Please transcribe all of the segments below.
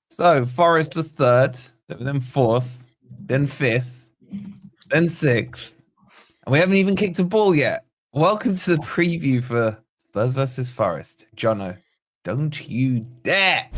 So Forest was third, then fourth, then fifth, then sixth. And we haven't even kicked a ball yet. Welcome to the preview for Spurs versus Forest. Jono, don't you dare.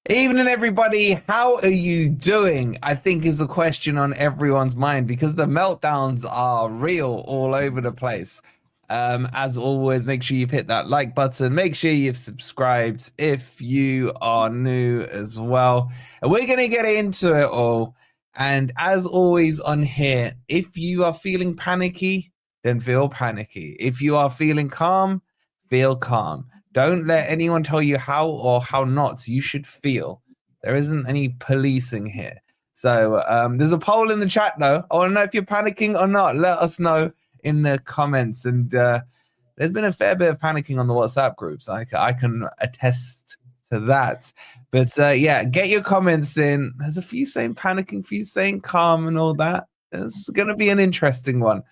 Evening, everybody. How are you doing? I think is the question on everyone's mind because the meltdowns are real all over the place. As always, make sure you've hit that like button. Make sure you've subscribed if you are new as well. And we're going to get into it all. And as always on here, if you are feeling panicky, then feel panicky. If you are feeling calm, feel calm. Don't let anyone tell you how or how not you should feel. There isn't any policing here. So there's a poll in the chat, though. I want to know if you're panicking or not. Let us know in the comments. And there's been a fair bit of panicking on the WhatsApp groups. I can attest to that. But yeah, get your comments in. There's a few saying panicking, a few saying calm and all that. It's going to be an interesting one.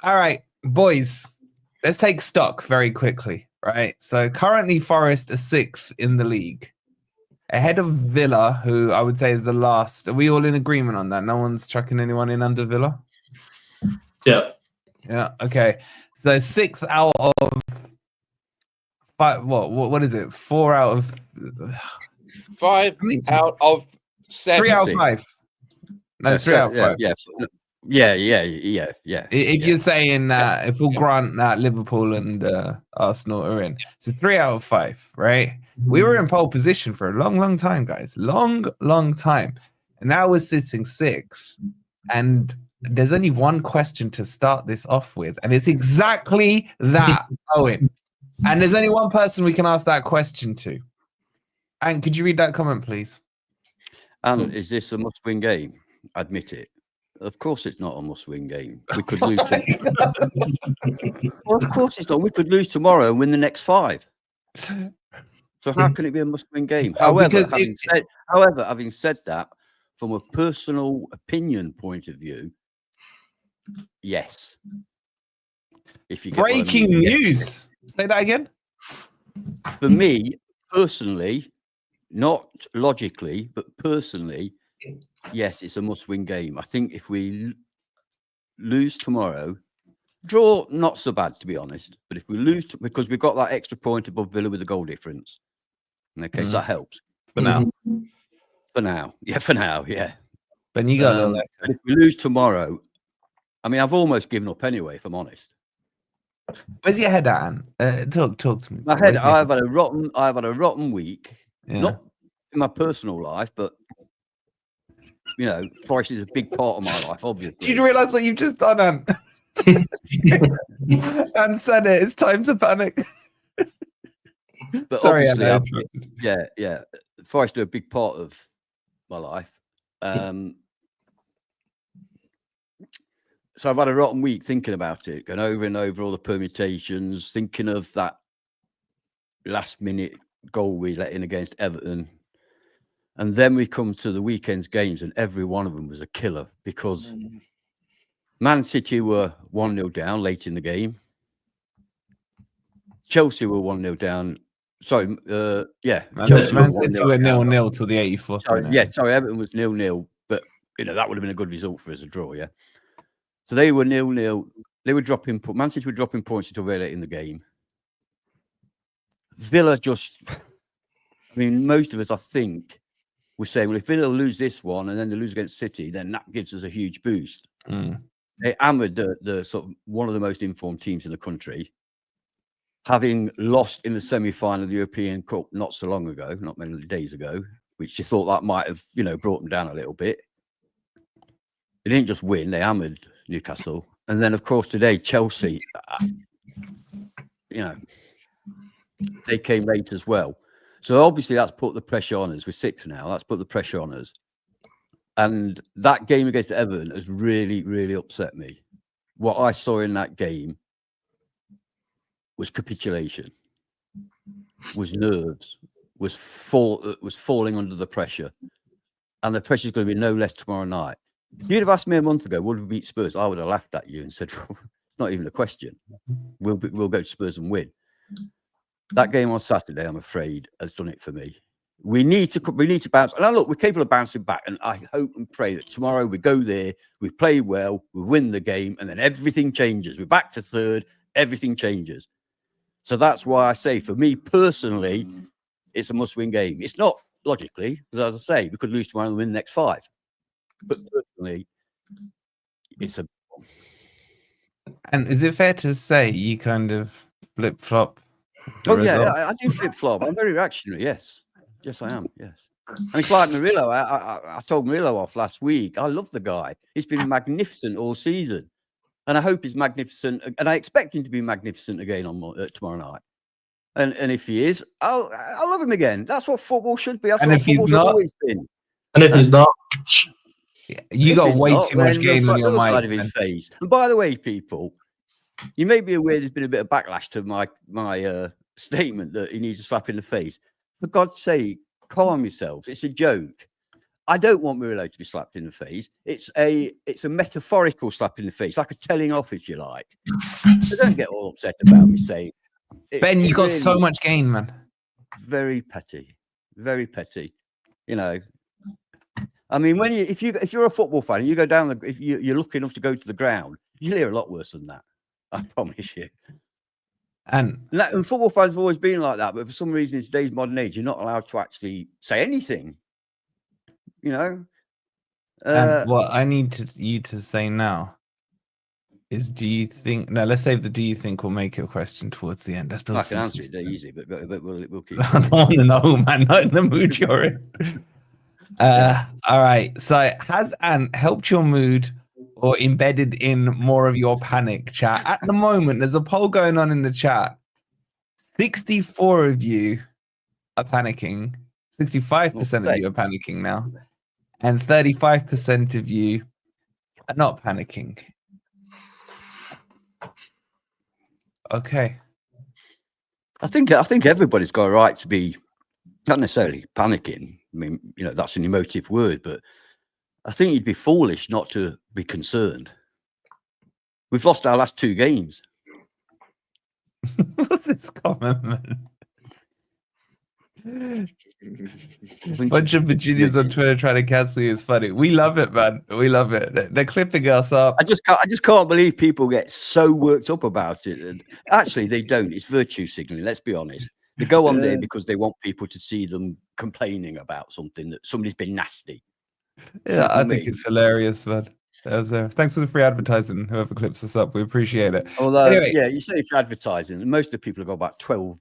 All right, boys, let's take stock very quickly. Right, so currently Forest are 6th in the league, ahead of Villa, who I would say is the last. Are we all in agreement on that? No one's chucking anyone in under Villa? Yeah. Yeah, okay. So 6th out of 5, what is it? 4 out of 5 out of 7. 3 out of 5. No, 3 out of 5. Yeah. If you're saying if we'll grant that Liverpool and Arsenal are in, so 3 out of 5, right? We were in pole position for a long time, guys, long time, and now we're sitting 6th. And there's only one question to start this off with, and it's exactly that, Owen. And there's only one person we can ask that question to. And could you read that comment, please? Is this a must-win game? Admit it. Of course, it's not a must-win game. We could lose. Well, of course it's not. We could lose tomorrow and win the next 5. So how can it be a must-win game? However, having said that, from a personal opinion point of view, yes. If you get breaking news, say that again. For me personally, not logically, but personally. Yes, it's a must-win game. I think if we lose tomorrow, draw not so bad to be honest. But if we lose, because we've got that extra point above Villa with the goal difference. Okay, so that helps for now. For now, yeah. But you got if we lose tomorrow, I mean, I've almost given up anyway. If I'm honest. Where's your head at, Anne? Talk to me. My head. I've had a rotten week. Yeah. Not in my personal life, but. You know, Forest is a big part of my life, obviously. Did you realise what you've just done, Anne? Anne said it. It's time to panic. But sorry, obviously, yeah. Forest are a big part of my life. So I've had a rotten week thinking about it, going over and over all the permutations, thinking of that last-minute goal we let in against Everton. And then we come to the weekend's games, and every one of them was a killer because Man City were 1-0 down late in the game. Chelsea were 1-0 down. Sorry, Man City were 0-0 till the 84th. Sorry, Everton was 0-0, but that would have been a good result for us, a draw, yeah. So they were 0-0. They were dropping. Man City were dropping points until very late in the game. Villa just. I mean, most of us, I think. We're saying, well, if Villa lose this one and then they lose against City, then that gives us a huge boost. They hammered the sort of one of the most informed teams in the country, having lost in the semi-final of the European Cup not so long ago, not many days ago, which you thought that might have, brought them down a little bit. They didn't just win; they hammered Newcastle, and then of course today Chelsea, they came late as well. So obviously that's put the pressure on us. We're 6 now. That's put the pressure on us. And that game against Everton has really, really upset me. What I saw in that game was capitulation, was nerves, was falling under the pressure. And the pressure is going to be no less tomorrow night. If you'd have asked me a month ago, would we beat Spurs? I would have laughed at you and said, It's not even a question. We'll go to Spurs and win. That game on Saturday, I'm afraid, has done it for me. We need to bounce. And look, we're capable of bouncing back. And I hope and pray that tomorrow we go there, we play well, we win the game, and then everything changes. We're back to third, everything changes. So that's why I say, for me personally, it's a must-win game. It's not logically, because as I say, we could lose tomorrow and win the next 5. But personally, it's a... And is it fair to say you kind of flip-flop the Oh, result? yeah, I do flip-flop. I'm very reactionary, yes. Yes, I am, yes. And it's like Murillo. I told Murillo off last week. I love the guy. He's been magnificent all season. And I hope he's magnificent. And I expect him to be magnificent again on tomorrow night. And if he is, I'll love him again. That's what football should be. That's And what if he's football's not, always been. And if he's not, you got way too much game on your other side mind. of his face. And by the way, people, you may be aware there's been a bit of backlash to my statement that he needs a slap in the face. For God's sake, calm yourselves. It's a joke. I don't want Murillo to be slapped in the face. It's a metaphorical slap in the face, like a telling off, if you like. So don't get all upset about me saying. Ben, you got really so much gain, man. Very petty, very petty. You know, I mean, if you're a football fan and you go down if you're lucky enough to go to the ground, you'll hear a lot worse than that. I promise you. And football fans have always been like that, but for some reason in today's modern age, you're not allowed to actually say anything. You know. And what I need you to say now is, do you think? No, let's save the "do you think" we'll make your question towards the end. Let's build. I can answer it. They're easy, but we'll keep. I don't want to know, man. Not in the mood you're in. All right. So, has Ant helped your mood or embedded in more of your panic, chat? At the moment, there's a poll going on in the chat. 64 of you are panicking. 65% of you are panicking now, and 35% of you are not panicking. Okay. I think everybody's got a right to be not necessarily panicking. I mean, you know, that's an emotive word, but I think you'd be foolish not to be concerned. We've lost our last 2 games. What's this comment, man? Bunch of Virginians on Twitter trying to cancel you is funny. We love it, man. We love it. They're clipping us up. I just can't believe people get so worked up about it. And actually, they don't. It's virtue signaling. Let's be honest. They go on there because they want people to see them complaining about something, that somebody's been nasty. Yeah, I think it's hilarious, man. Thanks for the free advertising, whoever clips us up. We appreciate it. Although, anyway, yeah, you say for advertising, and most of the people have got about 12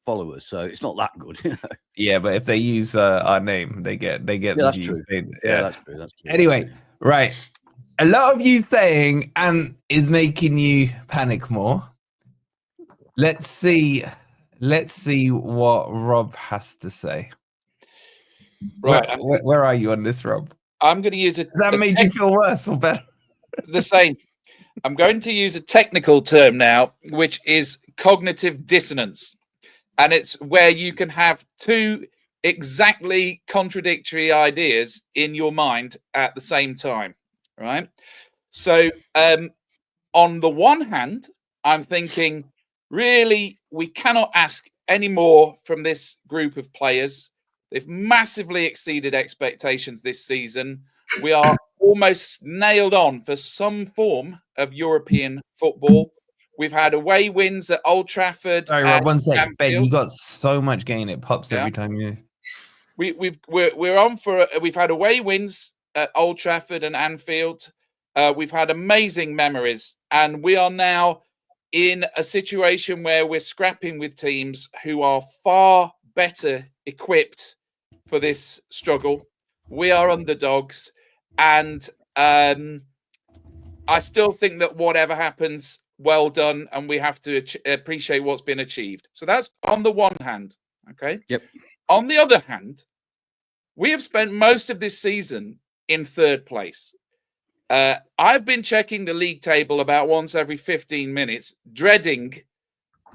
followers, so it's not that good. You know? Yeah, but if they use our name, they get the views. Yeah, that's true. Anyway, right. A lot of you saying Ant is making you panic more. Let's see what Rob has to say. Right. Where are you on this, Rob? I'm going to use it. Has that made you feel worse or better? The same. I'm going to use a technical term now, which is cognitive dissonance. And it's where you can have 2 exactly contradictory ideas in your mind at the same time, right? So on the one hand, I'm thinking, really, we cannot ask any more from this group of players. They've massively exceeded expectations this season. We are almost nailed on for some form of European football. We've had away wins at Old Trafford. Sorry, Rob, one sec. Ben, you got so much gain. It pops every time you. We're on for. We've had away wins at Old Trafford and Anfield. We've had amazing memories, and we are now in a situation where we're scrapping with teams who are far better equipped for this struggle. We are underdogs, and I still think that whatever happens, well done, and we have to appreciate what's been achieved. So that's on the one hand, okay? Yep. On the other hand, we have spent most of this season in 3rd place. I've been checking the league table about once every 15 minutes, dreading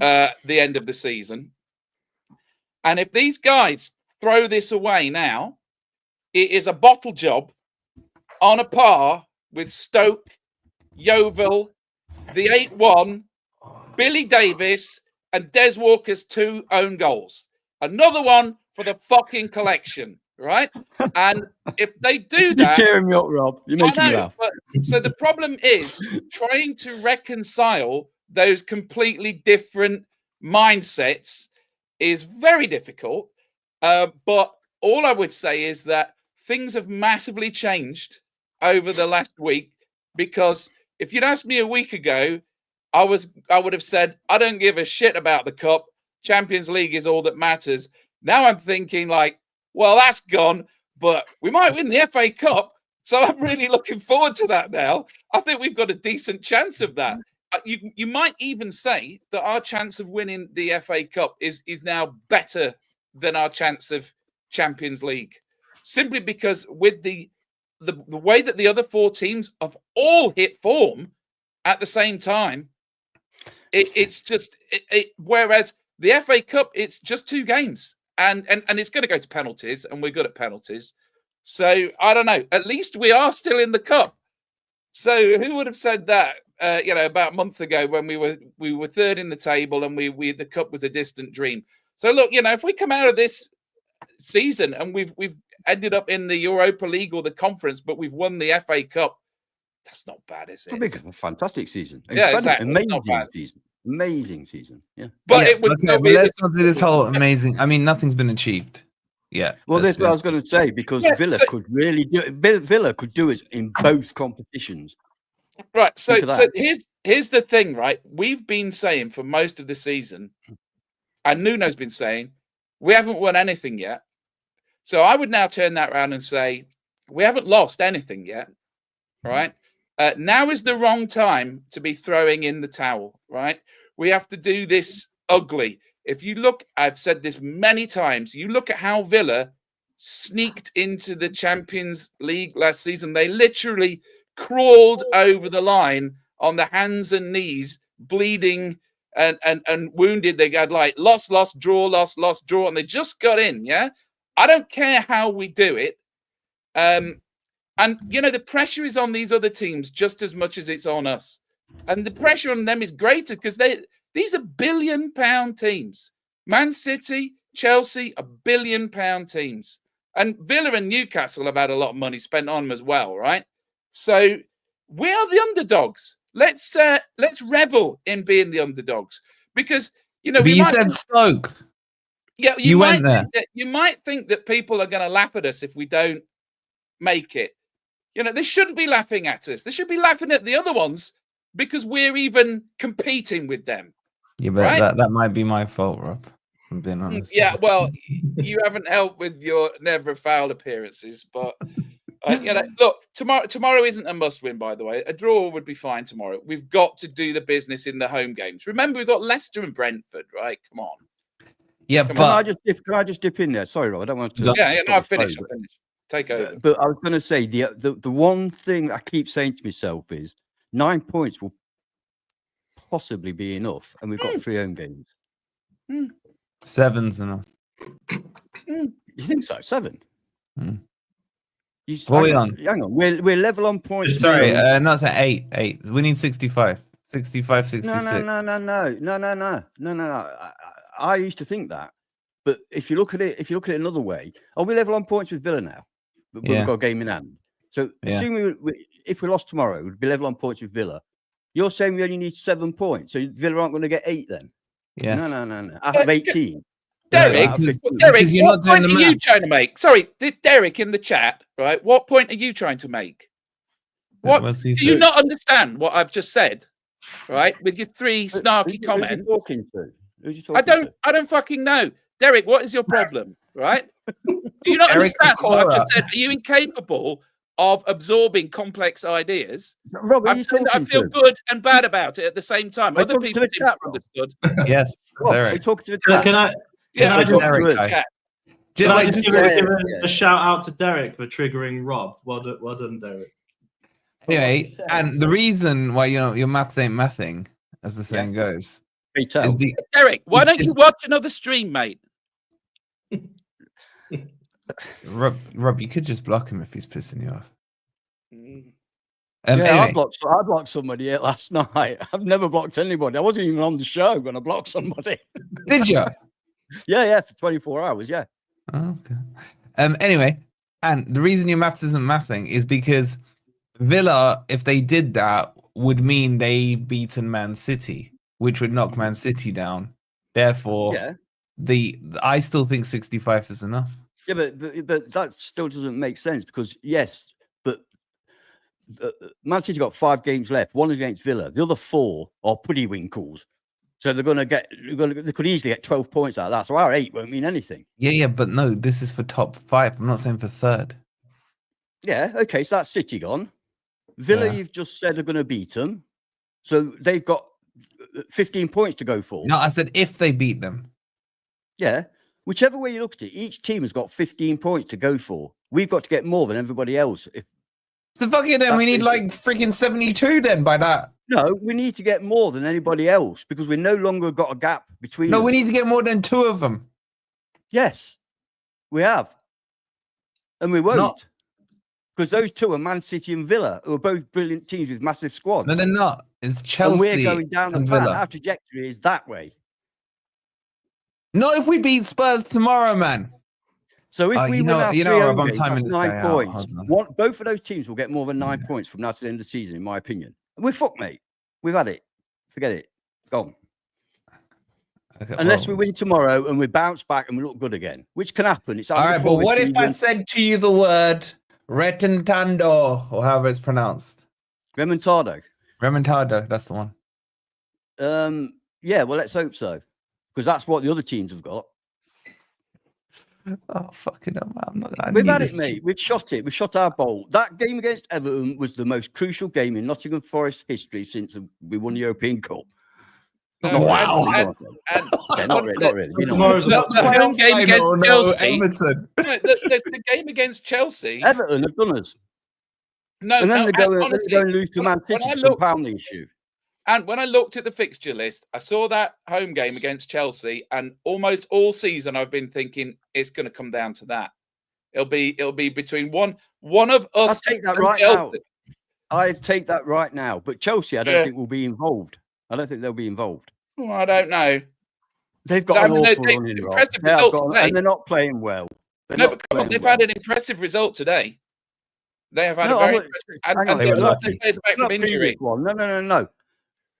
the end of the season. And if these guys throw this away now, it is a bottle job on a par with Stoke, Yeovil, the 8-1, Billy Davis, and Des Walker's 2 own goals. Another one for the fucking collection, right? And if they do that, you're cheering me up, Rob. You're making me laugh. But, so the problem is trying to reconcile those completely different mindsets is very difficult. But all I would say is that things have massively changed over the last week, because if you'd asked me a week ago, I would have said, I don't give a shit about the cup. Champions League is all that matters. Now I'm thinking like, well, that's gone, but we might win the FA Cup. So I'm really looking forward to that now. I think we've got a decent chance of that. You might even say that our chance of winning the FA Cup is now better than our chance of Champions League, simply because with the way that the other 4 teams have all hit form at the same time, it's just whereas the FA Cup, it's just 2 games, and it's going to go to penalties, and we're good at penalties. So I don't know. At least we are still in the cup. So who would have said that? About a month ago when we were 3rd in the table and the cup was a distant dream. So look, if we come out of this season and we've ended up in the Europa League or the Conference, but we've won the FA Cup, that's not bad, is it? It'll be a fantastic season. Yeah, exactly. Amazing season. Yeah. But it would okay, but let's not do this whole amazing. I mean, nothing's been achieved. Yeah. Well, that's what I was going to say, because Villa could really do it. Villa could do it in both competitions. Right. So here's the thing, right? We've been saying for most of the season, and Nuno's been saying, we haven't won anything yet. So I would now turn that around and say, we haven't lost anything yet. Right. Now is the wrong time to be throwing in the towel. Right. We have to do this ugly. If you look, I've said this many times, you look at how Villa sneaked into the Champions League last season. They literally crawled over the line on the hands and knees, bleeding and wounded. They got like lost, draw, and they just got in. Yeah. I don't care how we do it. And the pressure is on these other teams just as much as it's on us. And the pressure on them is greater because these are £1 billion teams. Man City, Chelsea are £1 billion teams. And Villa and Newcastle have had a lot of money spent on them as well, right? So we are the underdogs. Let's revel in being the underdogs, because But you said Stoke. Yeah, you went there. You might think that people are going to laugh at us if we don't make it. They shouldn't be laughing at us. They should be laughing at the other ones because we're even competing with them. Yeah, but right? that might be my fault, Rob. I'm being honest. Yeah, well, you haven't helped with your never foul appearances, but look, tomorrow isn't a must-win. By the way, a draw would be fine tomorrow. We've got to do the business in the home games. Remember, we've got Leicester and Brentford, right? Come on. Yeah, Come but can I just dip in there? Sorry, Rob, I don't want to. Yeah, no, I've finished. Take over. But I was going to say the one thing I keep saying to myself is 9 points will possibly be enough, and we've got 3 home games. 7's enough. You think so? 7? What are we on? Hang on. We're level on points. Sorry, no, it's at 8. We need 65. 65, 66. No. I used to think that, but if you look at it another way, are we level on points with Villa now? But we've got a game in hand. So assuming if we lost tomorrow, we'd be level on points with Villa. You're saying we only need 7 points, so Villa aren't going to get 8 then? Yeah. No. Out of 18. Derek, what point are you trying to make? Sorry, Derek in the chat, right? What point are you trying to make? What do you not understand what I've just said? Right, with your 3 snarky comments. Who's you talking to? I don't fucking know. Derek, what is your problem? Right? Do you not understand what I've just said? Are you incapable of absorbing complex ideas? Rob, I feel good and bad about it at the same time. Other people seem to understood. Yes, Rob, Derek. we talk to the chat. Can I just give a shout out to Derek for triggering Rob? Well done, Derek. Anyway, and the reason why your maths ain't mathing, as the saying goes, is Derek, why don't you watch another stream, mate? Rob, you could just block him if he's pissing you off. Yeah, Anyway, I blocked somebody last night. I've never blocked anybody. I wasn't even on the show when I blocked somebody. did you? Yeah, for 24 hours. Yeah. Okay. Anyway, and the reason your maths isn't mathing is because Villa, if they did that, would mean they've beaten Man City, which would knock Man City down. Therefore, Yeah. I still think 65 is enough. Yeah, but that still doesn't make sense because yes, but Man City got 5 games left. 1 against Villa. The other 4 are puddywinkles. So they could easily get 12 points out of that. So our 8 won't mean anything. Yeah, but no, this is for top 5. I'm not saying for third. Yeah, okay, so that's City gone. Villa, you've just said are going to beat them. So they've got 15 points to go for. No, I said if they beat them. Yeah, whichever way you look at it, each team has got 15 points to go for. We've got to get more than everybody else. So fuck it then, we need like freaking 72 then by that. No, we need to get more than anybody else because we no longer got a gap between us. We need to get more than 2 of them. Yes, we have. And we won't. Because those 2 are Man City and Villa, who are both brilliant teams with massive squads. No, they're not. It's Chelsea and we're going down the and path. Villa. Our trajectory is that way. Not if we beat Spurs tomorrow, man. So if we win our 3 Rob, home I'm games, timing that's this 9 guy points. out. Both of those teams will get more than 9 points from now to the end of the season, in my opinion. We're fucked, mate. We've had it. Forget it. Gone. Okay, Unless we win tomorrow and we bounce back and we look good again, which can happen. It's all right, but what if I said to you the word retentando, or however it's pronounced? Remontado. Remontado, that's the one. Yeah, well, let's hope so. Because that's what the other teams have got. Oh, fucking hell, man. We've had it, mate. We've shot it. We've shot our bolt. That game against Everton was the most crucial game in Nottingham Forest history since we won the European Cup. Wow. Not really. You know, the home game against Chelsea. Everton. The game against Chelsea. Everton have done us. And then they go and lose to Man City to compound the issue. And when I looked at the fixture list, I saw that home game against Chelsea, and almost all season I've been thinking it's going to come down to that. It'll be between one of us. I take that right now. I take that right now. But Chelsea, I don't think will be involved. I don't think they'll be involved. Well, I don't know. They've got an awful run in impressive result today, and they're not playing well. But come on, they've had an impressive result today. They have had a very impressive players back from injury. No.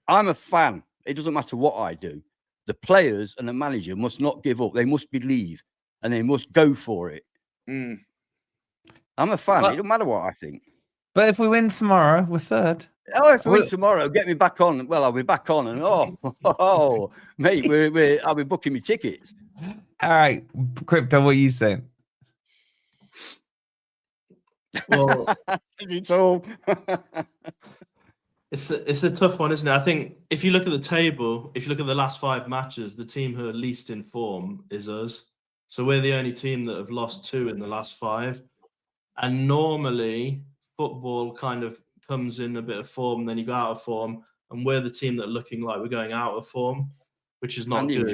I'm a fan. It doesn't matter what I do. The players and the manager must not give up. They must believe and they must go for it. I'm a fan. It doesn't matter what I think. But if we win tomorrow, we're third. Oh, if we win tomorrow, get me back on. Well, I'll be back on, and mate, I'll be booking me tickets. All right, Crypto, what are you saying? Well, it's all. It's a tough one, isn't it? I think if you look at the table, if you look at the last 5 matches, the team who are least in form is us. So we're the only team that have lost 2 in the last 5. And normally football kind of comes in a bit of form, then you go out of form, and we're the team that are looking like we're going out of form, which is not good.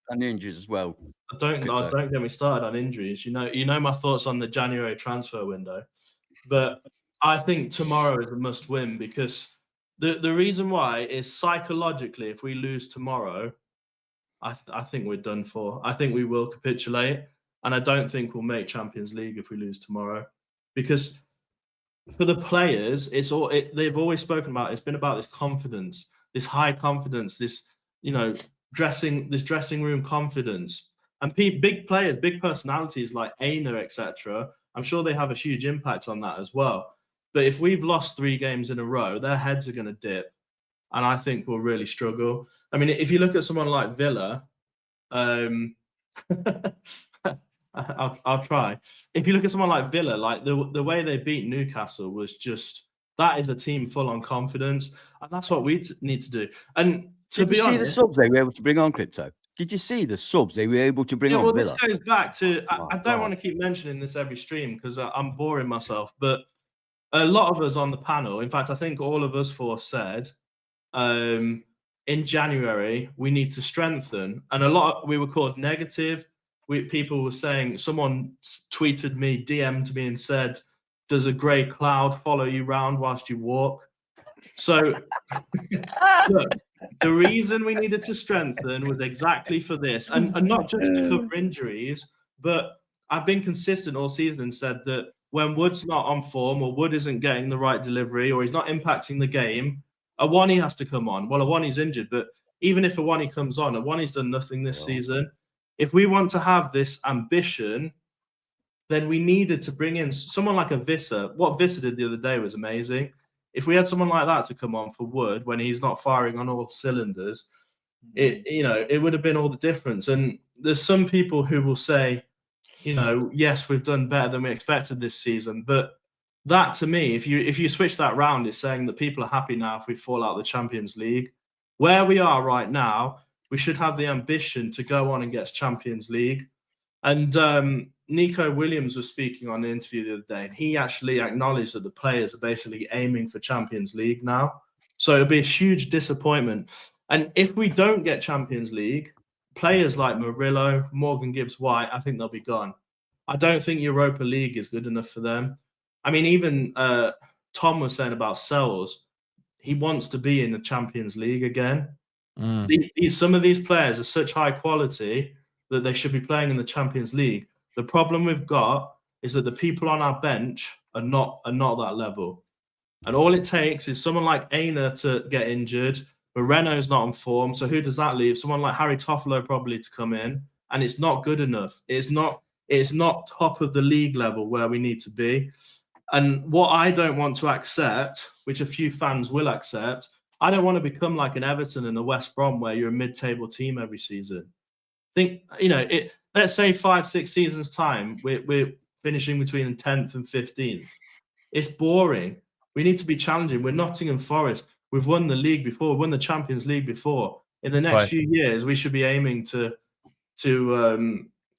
And the injuries as well. Don't get me started on injuries. You know my thoughts on the January transfer window, but I think tomorrow is a must win because the reason why is psychologically, if we lose tomorrow, I think we're done for. I think we will capitulate, and I don't think we'll make Champions League if we lose tomorrow, because for the players, they've always spoken about. It's been about this confidence, this high confidence, this dressing room confidence, and big players, big personalities like Aina, etc. I'm sure they have a huge impact on that as well. But if we've lost 3 games in a row, their heads are going to dip, and I think we'll really struggle. I mean, if you look at someone like Villa, I'll try. If you look at someone like Villa, like the way they beat Newcastle was just, that is a team full on confidence, and that's what we need to do. And to be honest, see the subs they were able to bring on, Crypto? Did you see the subs they were able to bring on? Well, Villa? this goes back to I don't want to keep mentioning this every stream because I'm boring myself, but a lot of us on the panel, in fact, I think all of us 4 said, in January we need to strengthen, and we were called negative. People were saying, someone tweeted me, DM'd me and said, does a grey cloud follow you round whilst you walk? So, look, the reason we needed to strengthen was exactly for this, and not just to cover injuries, but I've been consistent all season and said that when Wood's not on form, or Wood isn't getting the right delivery, or he's not impacting the game, Awani has to come on. Well, Awani's injured, but even if Awani comes on, Awani's done nothing this season. If we want to have this ambition, then we needed to bring in someone like a Visser. What Visser did the other day was amazing. If we had someone like that to come on for Wood when he's not firing on all cylinders, it would have been all the difference. And there's some people who will say, yes, we've done better than we expected this season. But that, to me, if you switch that round, it's saying that people are happy now if we fall out of the Champions League. Where we are right now, we should have the ambition to go on and get Champions League. And Nico Williams was speaking on an interview the other day, and he actually acknowledged that the players are basically aiming for Champions League now. So it'll be a huge disappointment. And if we don't get Champions League, players like Murillo, Morgan Gibbs-White, I think they'll be gone. I don't think Europa League is good enough for them. I mean, even Tom was saying about Sells, he wants to be in the Champions League again. Some of these players are such high quality that they should be playing in the Champions League. The problem we've got is that the people on our bench are not that level. And all it takes is someone like Aina to get injured. Moreno's not on form. So who does that leave? Someone like Harry Toffolo probably to come in. And it's not good enough. It's not top of the league level where we need to be. And what I don't want to accept, which a few fans will accept, I don't want to become like an Everton and a West Brom where you're a mid-table team every season. Think, let's say 5-6 seasons time, we're finishing between 10th and 15th. It's boring. We need to be challenging. We're Nottingham Forest. We've won the league before, won the Champions League before. In the next few years, we should be aiming to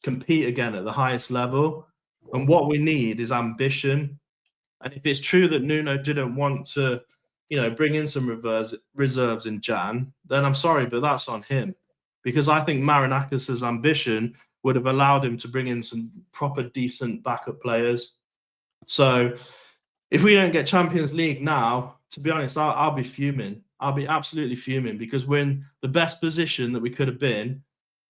compete again at the highest level. And what we need is ambition. And if it's true that Nuno didn't want to, bring in some reserves in Jan, then I'm sorry, but that's on him. Because I think Marinakis' ambition would have allowed him to bring in some proper, decent backup players. So if we don't get Champions League now, to be honest, I'll be fuming. I'll be absolutely fuming because we're in the best position that we could have been.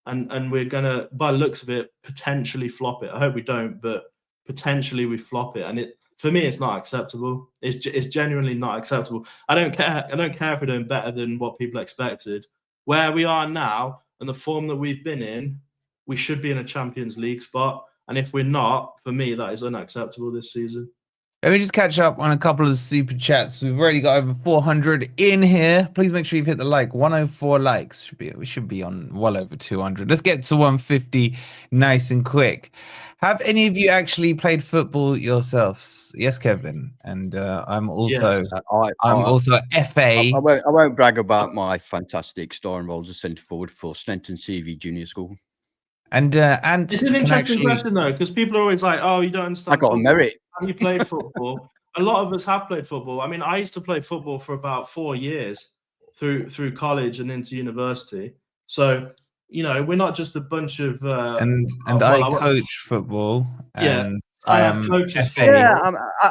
And we're going to, by the looks of it, potentially flop it. I hope we don't, but potentially we flop it. And for me, it's not acceptable. It's genuinely not acceptable. I don't care if we're doing better than what people expected. Where we are now and the form that we've been in, we should be in a Champions League spot. And if we're not, for me, that is unacceptable this season. Let me just catch up on a couple of super chats. We've already got over 400 in here. Please make sure you've hit the like. 104 likes. We should be on well over 200. Let's get to 150 nice and quick. Have any of you actually played football yourselves? Yes, Kevin. And I'm also FA. I won't brag about my fantastic starring roles as centre forward for Stenton CV Junior School. And it's an interesting question though, because people are always like, "Oh, you don't understand." I got a merit. Have you played football? A lot of us have played football. I mean, I used to play football for about 4 years through college and into university. So we're not just a bunch of. I coach football. And I am FA. Yeah,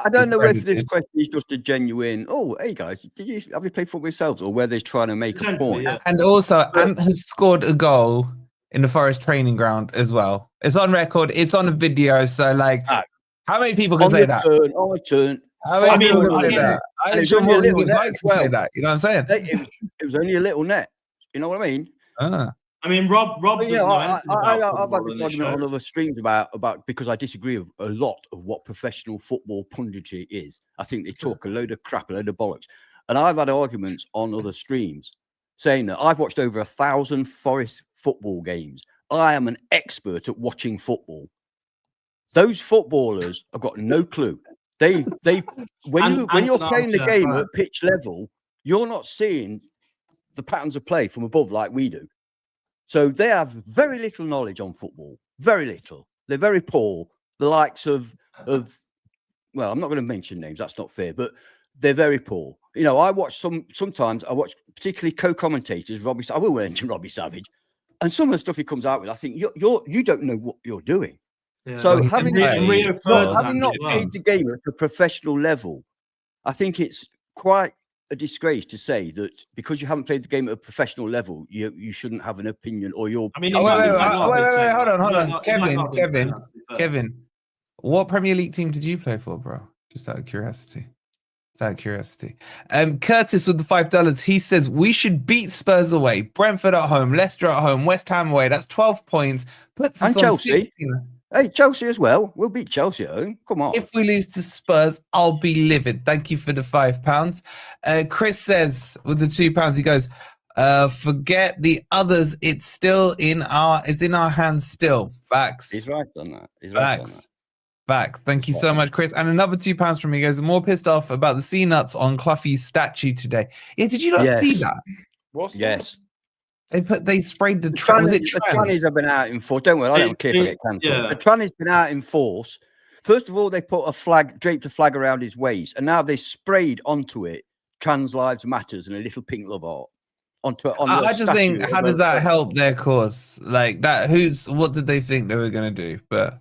I don't know if this question is just a genuine. Oh, hey guys, have you played football yourselves, or where they're trying to make a point? Yeah. And also, Ant has scored a goal in the Forest training ground as well. It's on record. It's on a video. So, how many people can say that? On a turn. How many people can say that? I'm sure Morgan Gibbs-White can say that. You know what I'm saying? It was only a little net. You know what I mean? I mean, Rob. I've had this argument on other streams about because I disagree with a lot of what professional football punditry is. I think they talk a load of crap, a load of bollocks, and I've had arguments on other streams saying that I've watched over 1,000 Forest football games. I am an expert at watching football. Those footballers have got no clue. When you're playing the game at pitch level, you're not seeing the patterns of play from above like we do. So they have very little knowledge on football. Very little. They're very poor. The likes of well, I'm not going to mention names. That's not fair. But they're very poor. I watch sometimes I watch particularly co-commentators. I will mention Robbie Savage, and some of the stuff he comes out with, I think you don't know what you're doing. Yeah. So Well, he having, didn't play Rio for third having not as well. played the game at a professional level, I think it's quite a disgrace to say that because you haven't played the game at a professional level, you shouldn't have an opinion or your. I mean, Oh, he wait, might wait, not have been saying hold that. on, He hold might on. not- he might not have been saying that, to be fair. Kevin, what Premier League team did you play for, bro? Just out of curiosity. Curtis with the $5. He says we should beat Spurs away, Brentford at home, Leicester at home, West Ham away. That's 12 points. Puts us And on Chelsea. 16. Hey, Chelsea as well. We'll beat Chelsea at home. Come on. If we lose to Spurs, I'll be livid. Thank you for the £5. Chris says with the £2, he goes, forget the others. It's in our hands still. Facts. He's right on that. He's Facts. right on that. Facts. Thank you so much, Chris. And another £2 from me. He goes, more pissed off about the sea nuts on Cloughie's statue today. Yeah, did you not see that? What's that? Yes. They sprayed the The was it trannies trans? have been out in force. Don't worry, I don't care if I get cancelled. Yeah. The tranny's been out in force. First of all, they put draped a flag around his waist, and now they sprayed onto it "Trans Lives Matters" and a little pink love heart I just think, how does that help their cause? Like that, what did they think they were going to do? But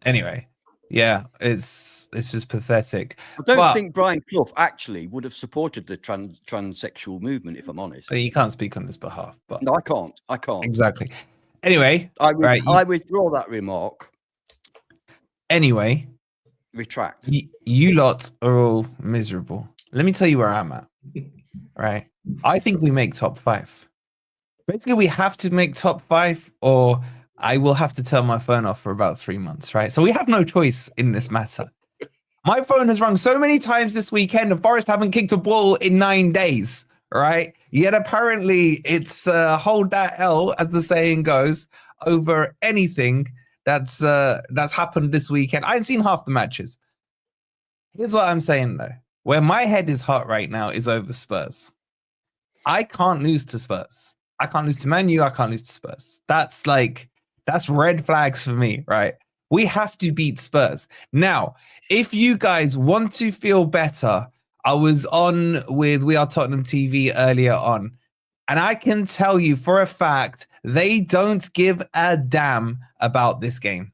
anyway, yeah, it's just pathetic. I don't think Brian Clough actually would have supported the transsexual movement, if I'm honest. You can't speak on this behalf, but No, I can't. Exactly. Anyway, I withdraw that remark. Anyway, retract. You lot are all miserable. Let me tell you where I'm at. Right. I think we make top 5. Basically, we have to make top 5 or I will have to turn my phone off for about 3 months, right? So we have no choice in this matter. My phone has rung so many times this weekend and Forest haven't kicked a ball in 9 days, right? Yet apparently it's hold that L, as the saying goes, over anything that's happened this weekend. I ain't seen half the matches. Here's what I'm saying though. Where my head is hot right now is over Spurs. I can't lose to Spurs. I can't lose to Man U. I can't lose to Spurs. That's red flags for me, right? We have to beat Spurs. Now, if you guys want to feel better, I was on with We Are Tottenham TV earlier on, and I can tell you for a fact, they don't give a damn about this game.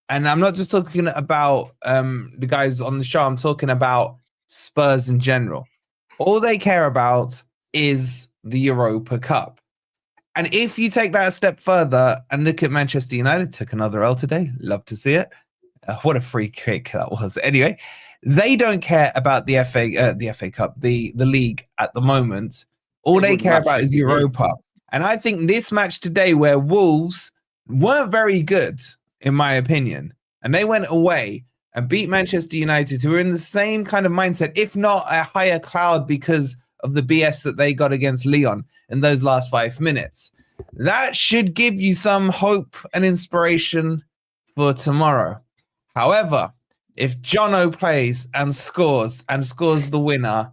And I'm not just talking about the guys on the show. I'm talking about Spurs in general. All they care about is the Europa Cup. And if you take that a step further and look at Manchester United, took another L today. Love to see it. What a free kick that was. Anyway, they don't care about the FA Cup, the league at the moment. All they care about is Europa. And I think this match today, where Wolves weren't very good, in my opinion, and they went away and beat Manchester United, who were in the same kind of mindset, if not a higher cloud because of the BS that they got against Lyon in those last 5 minutes. That should give you some hope and inspiration for tomorrow. However, if Jono plays and scores the winner,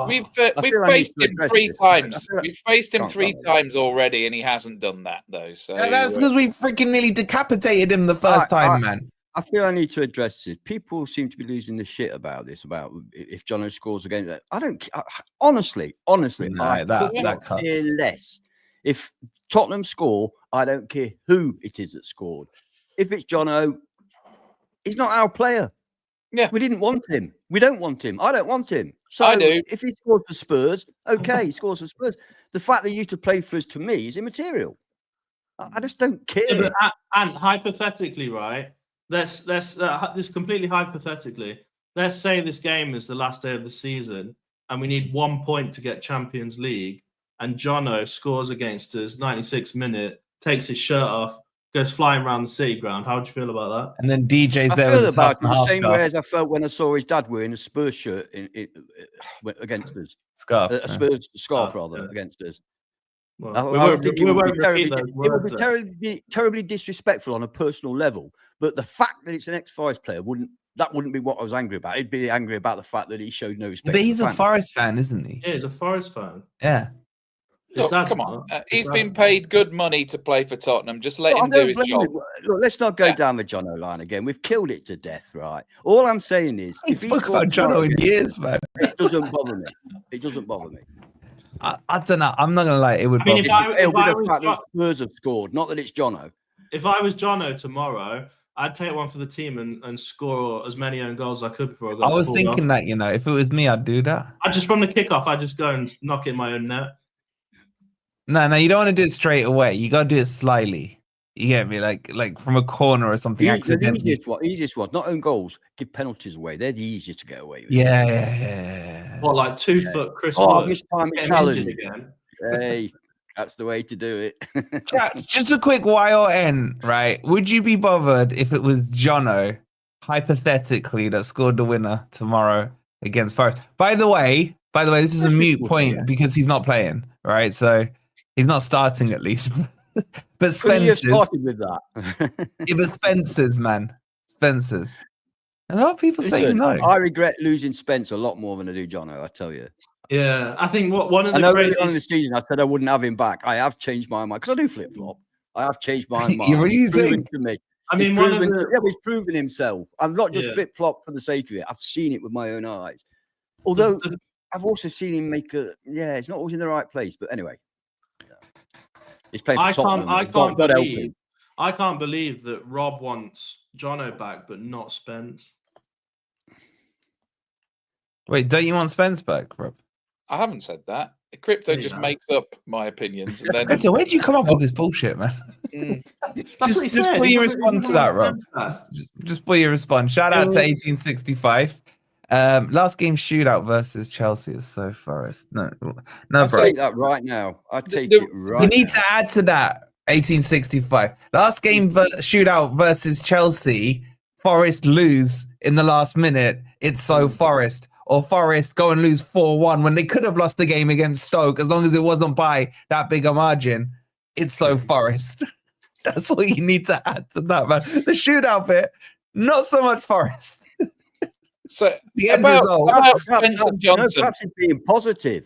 we've faced him 3 times. We've faced him 3 times already, and he hasn't done that though. So that's because we freaking nearly decapitated him the first time, man. I feel I need to address this. People seem to be losing the shit about this, about if Jono scores against it. I don't honestly, I couldn't care less. If Tottenham score, I don't care who it is that scored. If it's Jono, he's not our player. Yeah, we didn't want him. We don't want him. I don't want him. So I do. If he scores for Spurs, okay, he scores for Spurs. The fact that he used to play for us, to me, is immaterial. I just don't care. Yeah, and hypothetically, right? Let's this completely hypothetically. Let's say this game is the last day of the season, and we need 1 point to get Champions League. And Jono scores against us, 96th minute, takes his shirt off, goes flying around the city ground. How would you feel about that? And then DJ's I there feel with about the same way as I felt when I saw his dad wearing a Spurs shirt against us. Scarf. A Spurs scarf, against us. Well, it would be terribly disrespectful on a personal level. But the fact that it's an ex-Forest player wouldn't be what I was angry about. I'd be angry about the fact that he showed no respect. But he's a Forest fan, isn't he? Yeah, he's a Forest fan. Yeah. Look, come on. He's been paid good money to play for Tottenham. Just let him do his job. Look, let's not go down the Jono line again. We've killed it to death, right? All I'm saying is, if he spoke about Jono in years, man. It doesn't bother me. It doesn't bother me. I don't know. I'm not gonna lie. It would. I mean, bother me. if I was fact that Spurs have scored, not that it's Jono. If I was Jono tomorrow, I'd take one for the team and score as many own goals as I could before I got. I was thinking that, you know, if it was me, I'd do that. I just from the kickoff, I just go and knock it in my own net. No, you don't want to do it straight away. You gotta do it slyly. You get me, like from a corner or something. The Accidentally. easiest one, not own goals, give penalties away. They're the easiest to get away with. Yeah. What, like 2 foot Chris? Oh, this time challenge again. Hey, that's the way to do it. Just a quick YON, right? Would you be bothered if it was Jono, hypothetically, that scored the winner tomorrow against Forest? By the way, this is a moot point because he's not playing, right? So he's not starting at least. But Spencer's started with that. Yeah, but Spencer's, man. Spencer's. A lot of people say no. I regret losing Spence a lot more than I do Jono, I tell you. Yeah, I think one of the early on in the season I said I wouldn't have him back. I have changed my mind because I do flip flop. I have changed my mind. You really think? To me. I mean, he's proven himself. I'm not just flip flop for the sake of it. I've seen it with my own eyes. Although I've also seen him make it's not always in the right place. But anyway, he's playing for Tottenham. I can't believe that Rob wants Jono back, but not Spence. Wait, don't you want Spence back, Rob? I haven't said that. Crypto just makes up my opinions. And then... Crypto, where did you come up with this bullshit, man? Just before you respond to that, Rob. Just before you respond, shout out to 1865. Last game shootout versus Chelsea is so Forest. No, I'll bro. take that right now. I take it right. You need to add to that 1865. Last game shootout versus Chelsea. Forest lose in the last minute. It's so Forest. Or Forest go and lose 4-1 when they could have lost the game against Stoke as long as it wasn't by that big a margin. It's so Forest. That's all you need to add to that, man. The shootout bit, not so much Forest. So the end result. About Spence and Johnson. Perhaps it's being positive.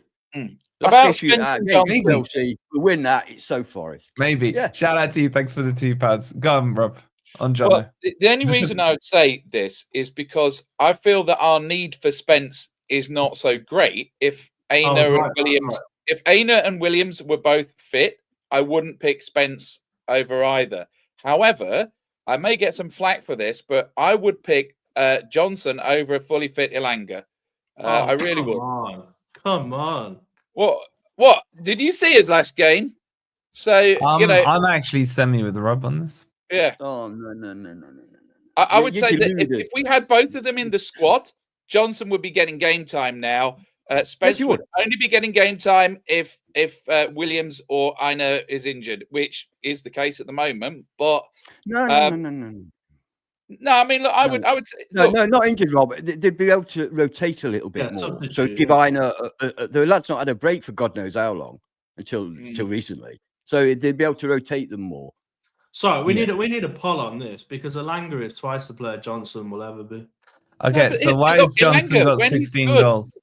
About Spence and Johnson. Chelsea, we win that. It's so Forest. Maybe. Yeah. Shout out to you. Thanks for the £2. Go on, Rob. On John. Well, the only reason I would say this is because I feel that our need for Spence is not so great. If if Aina and Williams were both fit, I wouldn't pick Spence over either. However, I may get some flack for this, but I would pick Johnson over a fully fit Elanga. I really would. Come on. What? Did you see his last game? So I'm actually semi with Rob on this. Yeah. Oh no. I would say that if we had both of them in the squad, Johnson would be getting game time now. Spence would only be getting game time if Williams or Aina is injured, which is the case at the moment. But no. No, I mean, look, I would say, no, not injured, Rob. They'd be able to rotate a little bit more. So give Aina the lad's not had a break for God knows how long until recently. So they'd be able to rotate them more. So we need a poll on this because Elanga is twice the player Johnson will ever be. Okay, so why has Johnson got 16 goals?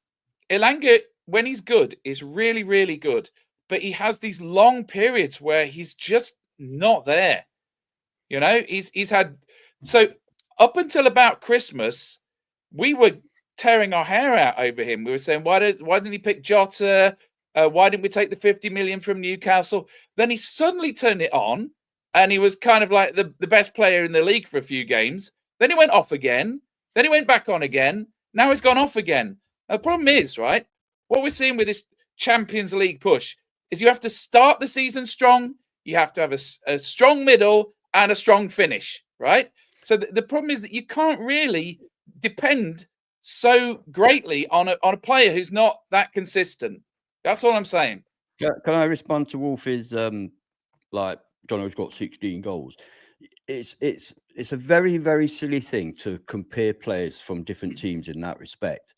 Elanga, when he's good, is really, really good. But he has these long periods where he's just not there. You know, he's had... So up until about Christmas, we were tearing our hair out over him. We were saying, why didn't he pick Jota? Why didn't we take the 50 million from Newcastle? Then he suddenly turned it on. And he was kind of like the best player in the league for a few games. Then he went off again. Then he went back on again. Now he's gone off again. Now, the problem is, right, what we're seeing with this Champions League push is you have to start the season strong. You have to have a strong middle and a strong finish, right? So the problem is that you can't really depend so greatly on a player who's not that consistent. That's all I'm saying. Can I respond to Wolfie's Jono's got 16 goals. It's a very, very silly thing to compare players from different teams in that respect.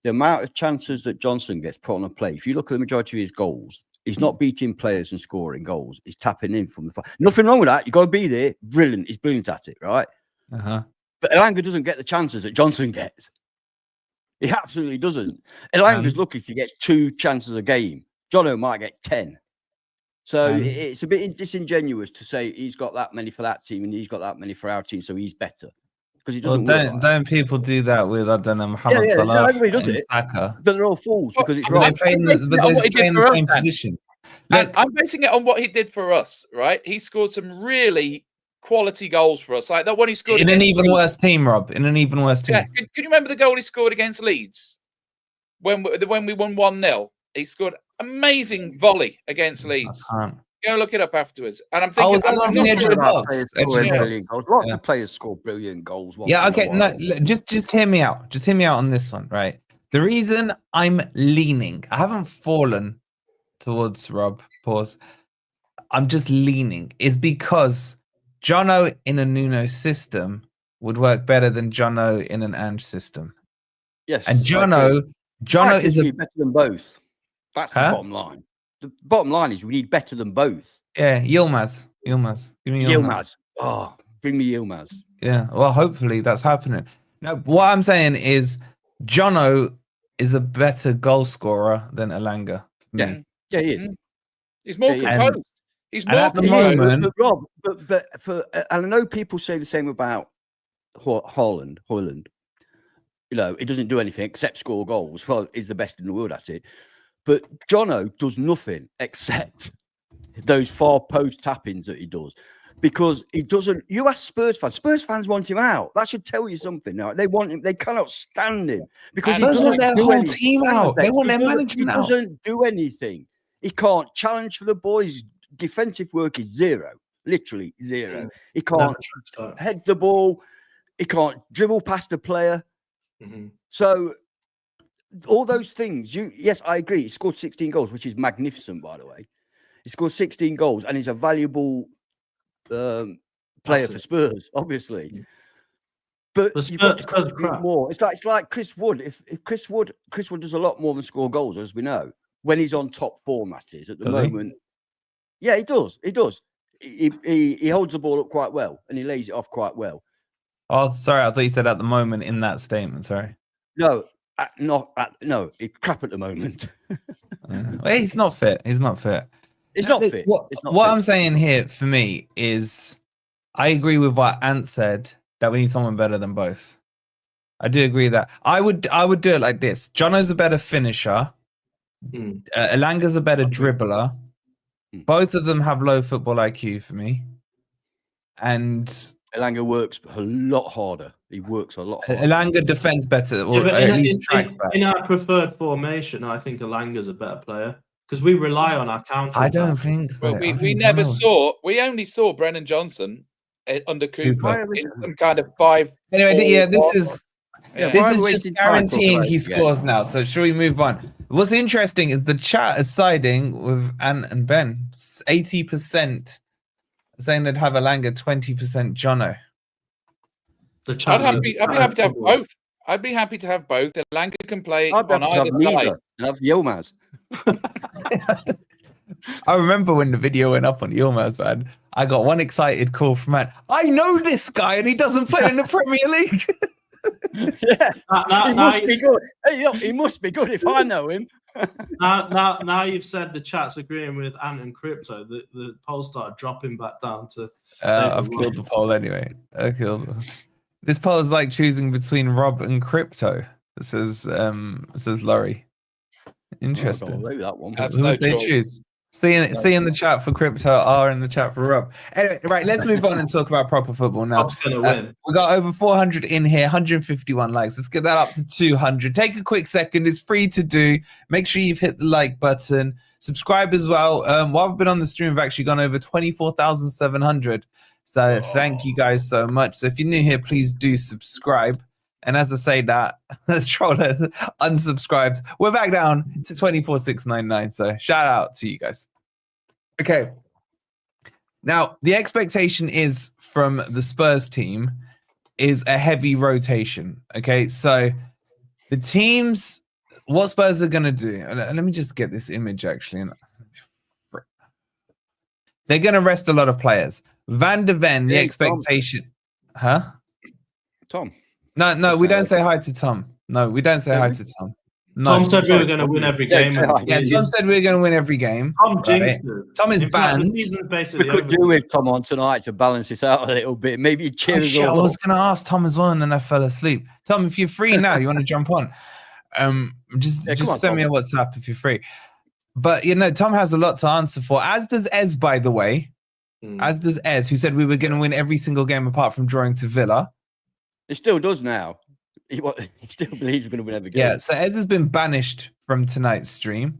The amount of chances that Johnson gets put on a play, if you look at the majority of his goals, he's not beating players and scoring goals. He's tapping in from the front. Nothing wrong with that. You've got to be there. Brilliant. He's brilliant at it, right? But Elanga doesn't get the chances that Johnson gets. He absolutely doesn't. Elanga's lucky if he gets 2 chances a game. Jono might get 10. So it's a bit disingenuous to say he's got that many for that team and he's got that many for our team, so he's better. because it doesn't work. Don't people do that with, I don't know, Mohamed Salah everybody does and it. Saka? But they're all fools because it's But wrong. they play in the same position. And Look, I'm basing it on what he did for us, right? He scored some really quality goals for us, like that one he scored in an against even Leeds. worse team, Rob. In an even worse team. Yeah, can you remember the goal he scored against Leeds when we won 1-0? He scored amazing volley against Leeds. Go look it up afterwards. And I'm thinking, was that on the edge of the box? Lots of players score brilliant goals. Yeah, okay. No, just hear me out. Just hear me out on this one, right? The reason I'm leaning, I haven't fallen towards Rob. Pause. I'm just leaning is because Jono in a Nuno system would work better than Jono in an Ange system. Yes, and Jono is better than both. That's the bottom line. The bottom line is we need better than both. Yeah, Yilmaz. Give me Yilmaz. Oh, bring me Yilmaz. Yeah, well, hopefully that's happening. No, what I'm saying is Jono is a better goal scorer than Elanga. Yeah, he is. He's more composed. He's more at the moment. But Rob, and I know people say the same about Haaland. You know, he doesn't do anything except score goals. Well, he's the best in the world at it. But Jono does nothing except those far post tap-ins that he does. Because he doesn't. You ask Spurs fans want him out. That should tell you something. Now they want him. They cannot stand him because he doesn't want their do whole anything. team out. They want their management out. He doesn't do anything. He can't challenge for the boys. Defensive work is zero, literally zero. He can't head the ball. He can't dribble past a player. So all those things. Yes, I agree. He scored 16 goals, which is magnificent, by the way. He scored 16 goals, and he's a valuable player for Spurs, obviously. But you've got to contribute more. It's like Chris Wood. If Chris Wood does a lot more than score goals, as we know, when he's on top form, that is at the moment. Yeah, he does. He does. He holds the ball up quite well, and he lays it off quite well. Oh, sorry, I thought you said at the moment in that statement. Sorry. No, he's crap at the moment. Well, he's not fit. He's not fit. It's not fit. What I'm saying here for me is I agree with what Ant said that we need someone better than both. I do agree that I would do it like this. Jono's a better finisher. Elanga's a better dribbler. Both of them have low football IQ for me. And Elanga works a lot harder. He works a lot harder. Elanga defends better, or at least tracks better. In our preferred formation, I think Elanga's a better player because we rely on our counter. I don't think so. Well, we only saw Brennan Johnson under Cooper in some kind of 5. Anyway, this is just guaranteeing he scores now. So should we move on? What's interesting is the chat is siding with Ant and Ben. 80% saying they'd have Elanga, 20% Jono. I'd be happy to have both. I'd be happy to have both. Elanga can play on either side. Have Yilmaz. I remember when the video went up on Yilmaz, man. I got one excited call from Matt. I know this guy and he doesn't play in the Premier League. He must be good. Hey, look, he must be good if I know him. now you've said the chat's agreeing with Ant and Crypto. The poll started dropping back down to. I've killed the poll anyway. This poll is like choosing between Rob and Crypto. It says Laurie. Interesting. That one. Who would they choose? See in the chat for Crypto, R in the chat for Rob. Anyway, right, let's move on and talk about proper football now. Rob's gonna win. We got over 400 in here, 151 likes. Let's get that up to 200. Take a quick second. It's free to do. Make sure you've hit the like button. Subscribe as well. While we've been on the stream, we've actually gone over 24,700. So thank you guys so much. So if you're new here, please do subscribe. And as I say that, the troller unsubscribes. We're back down to 24,699. So shout out to you guys. Okay. Now, the expectation is from the Spurs team is a heavy rotation. Okay. So the teams, what Spurs are going to do, let me just get this image actually. They're going to rest a lot of players. Van de Ven, the expectation. Huh? Tom. No, we don't say hi to Tom. No, we don't say hi to Tom. No. Tom said we were going to win every game. Yeah, Tom said we were going to win every game. Tom jinxed it. Tom is In fact, the banned. season's basically We could over. do with Tom on tonight to balance this out a little bit. Maybe cheer Oh, us shit, I all was up. going to ask Tom as well, and then I fell asleep. Tom, if you're free now, you want to jump on? Just send me a WhatsApp if you're free. But Tom has a lot to answer for, as does Ez, by the way. As does Ez, who said we were going to win every single game apart from drawing to Villa. It still does now. He still believes we're going to win every game. Yeah, so Ez has been banished from tonight's stream.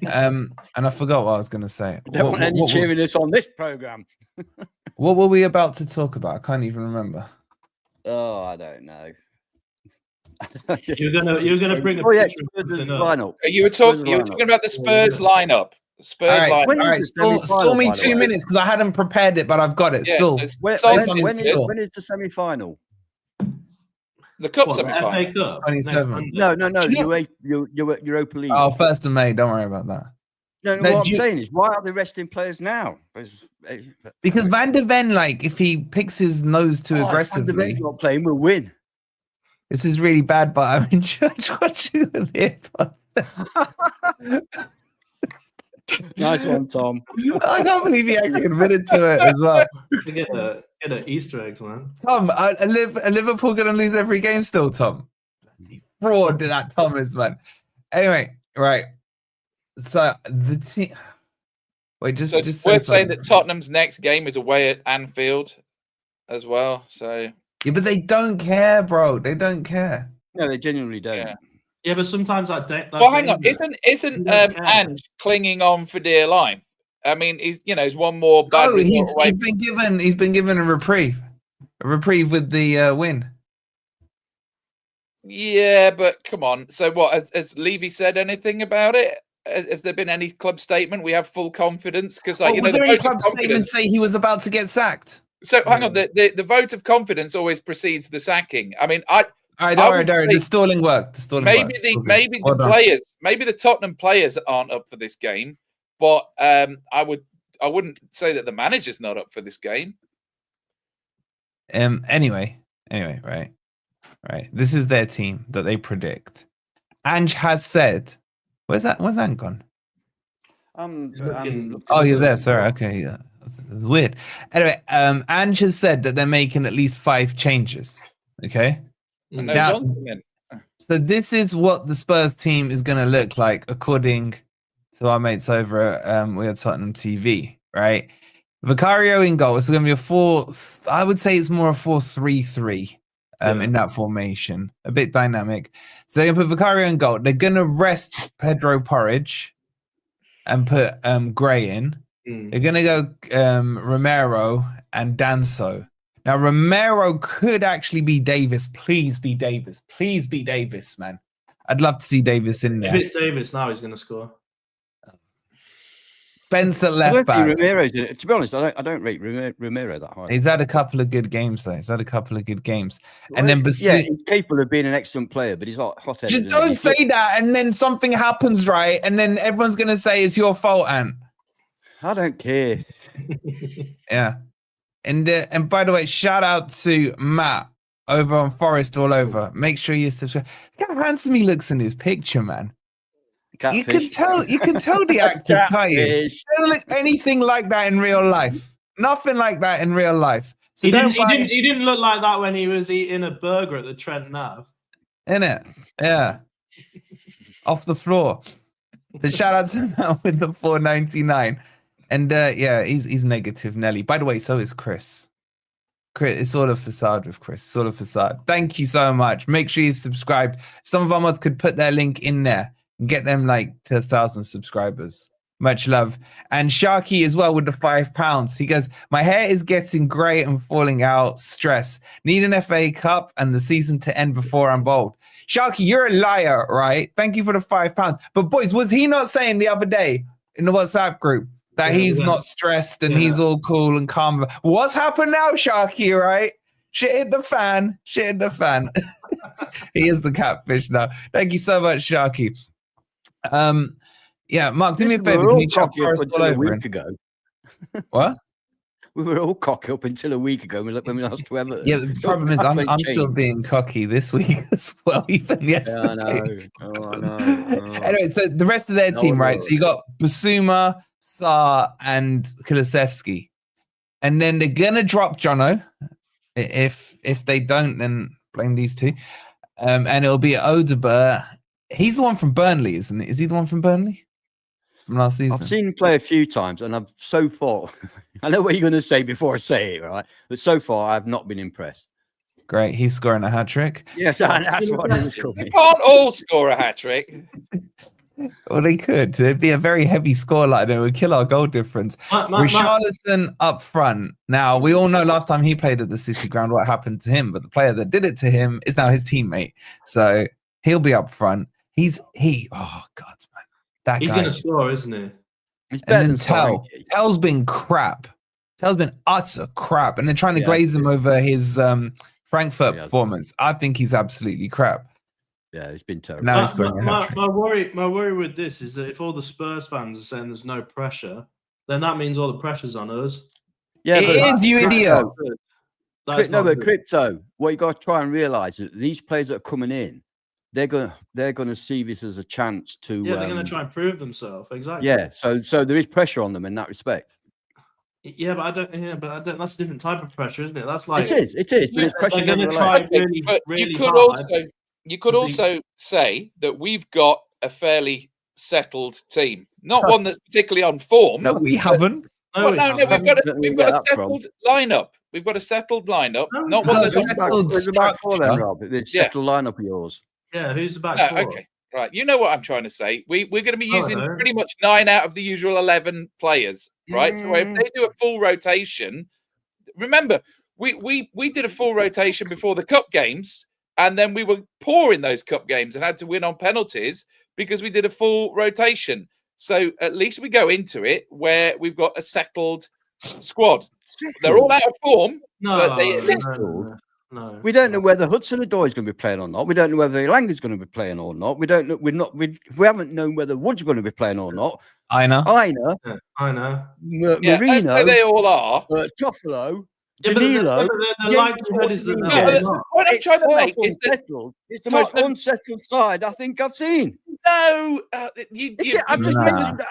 And I forgot what I was going to say. We don't want any cheeriness on this program. What were we about to talk about? I can't even remember. Oh, I don't know. You're gonna bring a picture of the lineup. You were talking about the Spurs lineup. Spurs all lineup. Right. Stall me 2 minutes because I hadn't prepared it, but I've got it. Yeah, Still. When is the semi-final? The cup semi-final. FA Cup. 27. No. Europa League. Oh, 1st of May. Don't worry about that. No, what I'm saying is, why are they resting players now? Because Van de Ven, if he picks his nose too aggressively, Van de Ven's not playing, we'll win. This is really bad, but I'm in church watching the earpods. Nice one, Tom. I can't believe he actually admitted to it as well. Get the Easter eggs, man. Tom, are Liverpool going to lose every game still, Tom? Fraud that Tom is, man. Anyway, right. So the team. Wait, just worth saying that Tottenham's next game is away at Anfield as well. So yeah, but they don't care, bro. They don't care. No, they genuinely don't. Yeah, but sometimes that. Well, hang on. Isn't Ange clinging on for dear life? I mean, he's one more bad. No, he's been given a reprieve with the win. Yeah, but come on. So what? Has Levy said anything about it? Has there been any club statement? We have full confidence because, was there any club statement say he was about to get sacked? So hang on. The vote of confidence always precedes the sacking. I mean, All right, don't worry, Darren. The stalling worked. Maybe the Tottenham players aren't up for this game, but I wouldn't say that the manager's not up for this game. Anyway, right. This is their team that they predict. Ange has said, where's Ange gone? Oh, you're there. Sorry. Okay. Yeah. It's weird. Anyway, Ange has said that they're making at least 5 changes. Okay. Now, so this is what the Spurs team is going to look like according to our mates over at We Are Tottenham TV, right? Vicario in goal. It's going to be I would say it's more a 4-3-3 in that formation. A bit dynamic. So they're going to put Vicario in goal. They're going to rest Pedro Porridge and put Gray in. They're going to go Romero and Danso. Now, Romero could actually be Davis. Please be Davis. Please be Davis, man. I'd love to see Davis in there. If it's Davis now, he's going to score. Spencer left back. Romero's in it. To be honest, I don't rate Romero that high. He's had a couple of good games, though. And then he's capable of being an excellent player, but he's not hot-headed. Just don't say that, and then something happens, right? And then everyone's going to say it's your fault, Ant. I don't care. Yeah. And by the way, shout out to Matt over on Forest All Over. Make sure you subscribe. Look how handsome he looks in his picture, man. Catfish. You can tell the actors, can't you? He doesn't look anything like that in real life. Nothing like that in real life. So he didn't look like that when he was eating a burger at the Trent Nav. Innit? Yeah. Off the floor. But shout out to Matt with the 4.99. And he's negative, Nelly. By the way, so is Chris. It's all a facade with Chris. It's all a facade. Thank you so much. Make sure you subscribed. Some of our mods could put their link in there and get them to 1,000 subscribers. Much love. And Sharky as well with the £5. He goes, my hair is getting grey and falling out. Stress. Need an FA Cup and the season to end before I'm bald. Sharky, you're a liar, right? Thank you for the £5. But boys, was he not saying the other day in the WhatsApp group that he's not stressed and he's all cool and calm? What's happened now, Sharky, right? Shit hit the fan. He is the catfish now. Thank you so much, Sharky. Mark, do me a favor. Can you chuck Forest all over? A week ago. What? We were all cocky up until a week ago when we lost to Everton. Yeah, the problem is I'm still being cocky this week as well, even yesterday. Yeah, I know. Anyway, so the rest of their team, right? So you got Basuma, Sarr, and Kulusevski. And then they're gonna drop Jono. If they don't, then blame these two. And it'll be Odegaard. He's the one from Burnley, isn't it? Is he the one from Burnley from last season? I've seen him play a few times, and I've so far. I know what you're going to say before I say it, right? But so far, I've not been impressed. Great, he's scoring a hat trick. Yes, that's what I was calling. You can't all score a hat trick. Well, they could. It'd be a very heavy scoreline. It would kill our goal difference. Richarlison up front. Now, we all know last time he played at the City Ground what happened to him, but the player that did it to him is now his teammate. So he'll be up front. Oh, God, man. He's going to score, isn't he? He's better and then Tell's been crap. Tell's been utter crap. And they're trying to glaze him over his Frankfurt performance. I think he's absolutely crap. Yeah, it's been terrible. Now he's scoring a hat-trick. My worry with this is that if all the Spurs fans are saying there's no pressure, then that means all the pressure's on us. Yeah, it is, you idiot. But Crypto, what you got to try and realise is that these players that are coming in, they're gonna see this as a chance to. Yeah, they're going to try and prove themselves. Exactly. Yeah, so there is pressure on them in that respect. Yeah, but I don't. Yeah, but I don't. That's a different type of pressure, isn't it? That's like it is. But it's pressure. They're going to try really, but really hard. You could also say that we've got a fairly settled team, not one that's particularly on form. No, we haven't. No, we've got a settled lineup. We've got a settled lineup, not one that's settled. Who's the back four then, Rob? It's settled lineup of yours. Yeah, who's the back four? Okay, right. You know what I'm trying to say. We're going to be using pretty much 9 out of the usual 11 players, right? So if they do a full rotation, remember we did a full rotation before the cup games. And then we were poor in those cup games and had to win on penalties because we did a full rotation. So at least we go into it where we've got a settled squad. They're all out of form. No. We don't know whether Hudson-Odoi is going to be playing or not. We don't know whether Elanga is going to be playing or not. We don't know. We haven't known whether Wood's going to be playing or not. I know. Marino. They all are. Toffolo. Yeah, Danilo, the likelihood is that what I'm trying to make is that it's the most unsettled side I think I've seen. No, I've just mentioned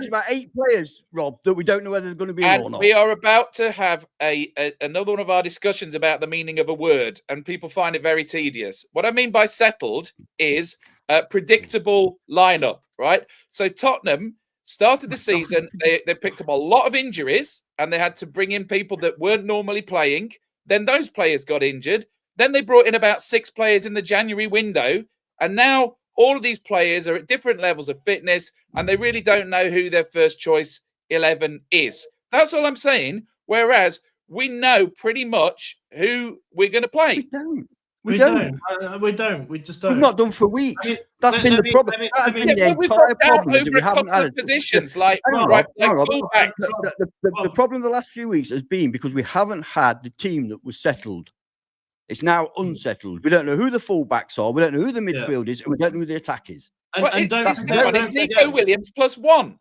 about 8 players, Rob, that we don't know whether they're going to be in or not. We are about to have another one of our discussions about the meaning of a word, and people find it very tedious. What I mean by settled is a predictable lineup, right? So Tottenham started the season, they picked up a lot of injuries and they had to bring in people that weren't normally playing. Then those players got injured. Then they brought in about 6 players in the January window. And now all of these players are at different levels of fitness and they really don't know who their first choice 11 is. That's all I'm saying. Whereas we know pretty much who we're going to play. We don't. We just don't. We've not done for weeks. That's been the problem. That's been the entire problem. Is we haven't had positions like fullbacks. The problem the last few weeks has been because we haven't had the team that was settled. It's now unsettled. We don't know who the fullbacks are. We don't know who the midfield is, and we don't know who the attack is. It's Nico Williams +1,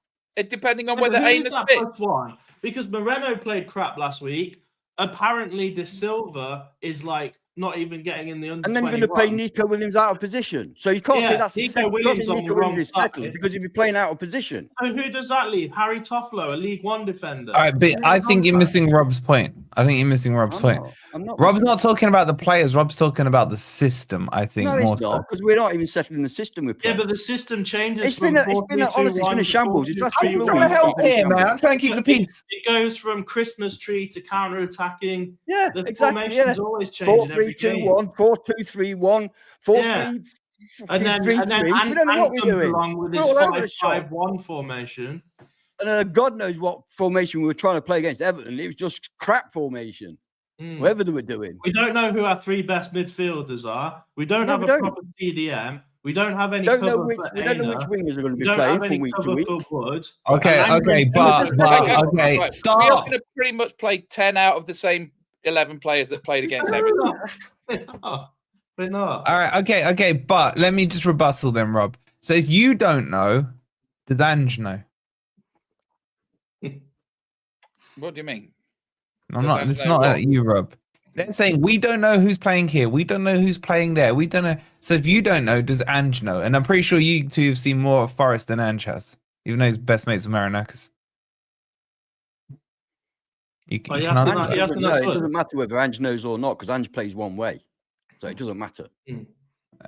depending on whether Aina's fit. +1 because Moreno played crap last week. Apparently, De Silva is like not even getting in the under. And then you're going to play Nico Williams out of position. So you can't say that's Nico Williams is settled because he'd be playing out of position. So who does that leave? Harry Toffolo, a League One defender. All right, but I think you're missing Rob's point. Rob's not talking about the players. Rob's talking about the system, I think. No, it's not, because we're not even settling the system we're playing. Yeah, but the system changes. It's been a shambles. I'm trying to help here, man. I'm trying to keep the peace. It goes from Christmas tree to counter-attacking. Yeah, the exactly. formation's always changing. 4-3-2-1, 4-2-3-1, 4-3. And then we don't know what we're doing. Along with his 5-5-1 formation. And God knows what formation we were trying to play against Everton. It was just crap formation. Whatever they were doing. We don't know who our 3 best midfielders are. We don't have a proper CDM. We don't have any. We don't know which wingers are going to be playing from week to week. Okay, but stop. We are going to pretty much play 10 out of the same 11 players that played against Everton. We're not. All right, okay, but let me just rebuttal them, Rob. So if you don't know, does Ange know? What do you mean? I'm not. It's not at you, Rob. They're saying we don't know who's playing here. We don't know who's playing there. We don't know. So if you don't know, does Ange know? And I'm pretty sure you two have seen more of Forest than Ange has, even though he's best mates with Marinakis. You can It doesn't matter whether Ange knows or not, because Ange plays one way, so it doesn't matter.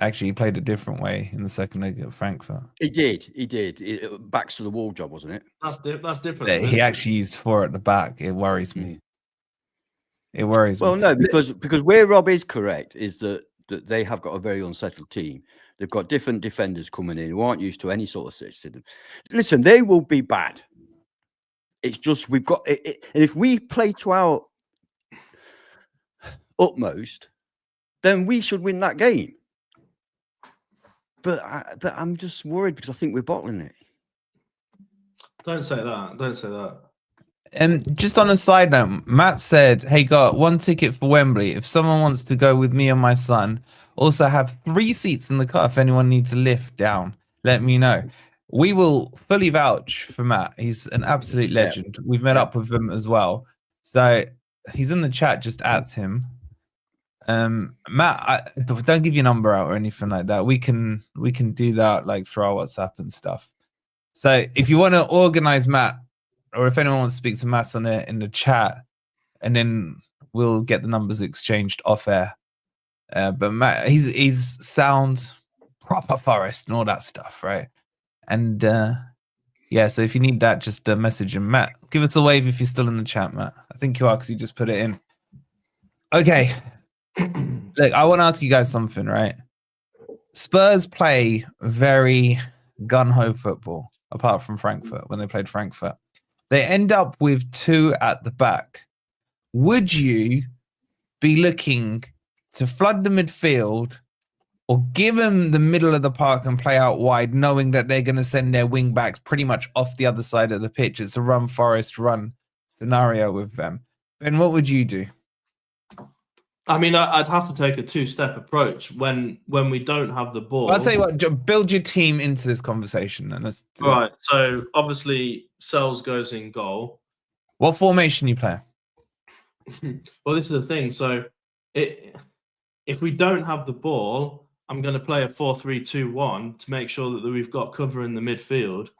Actually, he played a different way in the second leg at Frankfurt. He did. It backs to the wall job, wasn't it? That's different. He actually used 4 at the back. It worries me. It worries me. Well, no, because where Rob is correct is that they have got a very unsettled team. They've got different defenders coming in who aren't used to any sort of system. Listen, they will be bad. It's just we've got it, and if we play to our utmost, then we should win that game. But I'm just worried because I think we're bottling it. Don't say that. Don't say that. And just on a side note, Matt said, "Hey, got 1 ticket for Wembley. If someone wants to go with me and my son, also have 3 seats in the car. If anyone needs a lift down, let me know." We will fully vouch for Matt. He's an absolute legend. We've met up with him as well. So he's in the chat. Just at him. Matt, don't give your number out or anything like that. We can do that like through our WhatsApp and stuff. So if you want to organize Matt, or if anyone wants to speak to Matt on it in the chat, and then we'll get the numbers exchanged off air. But Matt, he's sound, proper Forest and all that stuff, right? And yeah, so if you need that, just message him. Matt, give us a wave if you're still in the chat, Matt. I think you are because you just put it in. Okay. Look, I want to ask you guys something, right? Spurs play very gun-ho football, apart from Frankfurt, when they played Frankfurt. They end up with 2 at the back. Would you be looking to flood the midfield or give them the middle of the park and play out wide, knowing that they're going to send their wing backs pretty much off the other side of the pitch? It's a run Forest run scenario with them. Ben, what would you do? I mean, I'd have to take a 2-step approach when we don't have the ball. Well, I'll tell you what, build your team into this conversation. And let's do right. So obviously, Sells goes in goal. What formation you play? Well, this is the thing. So if we don't have the ball, I'm going to play a 4-3-2-1 to make sure that we've got cover in the midfield.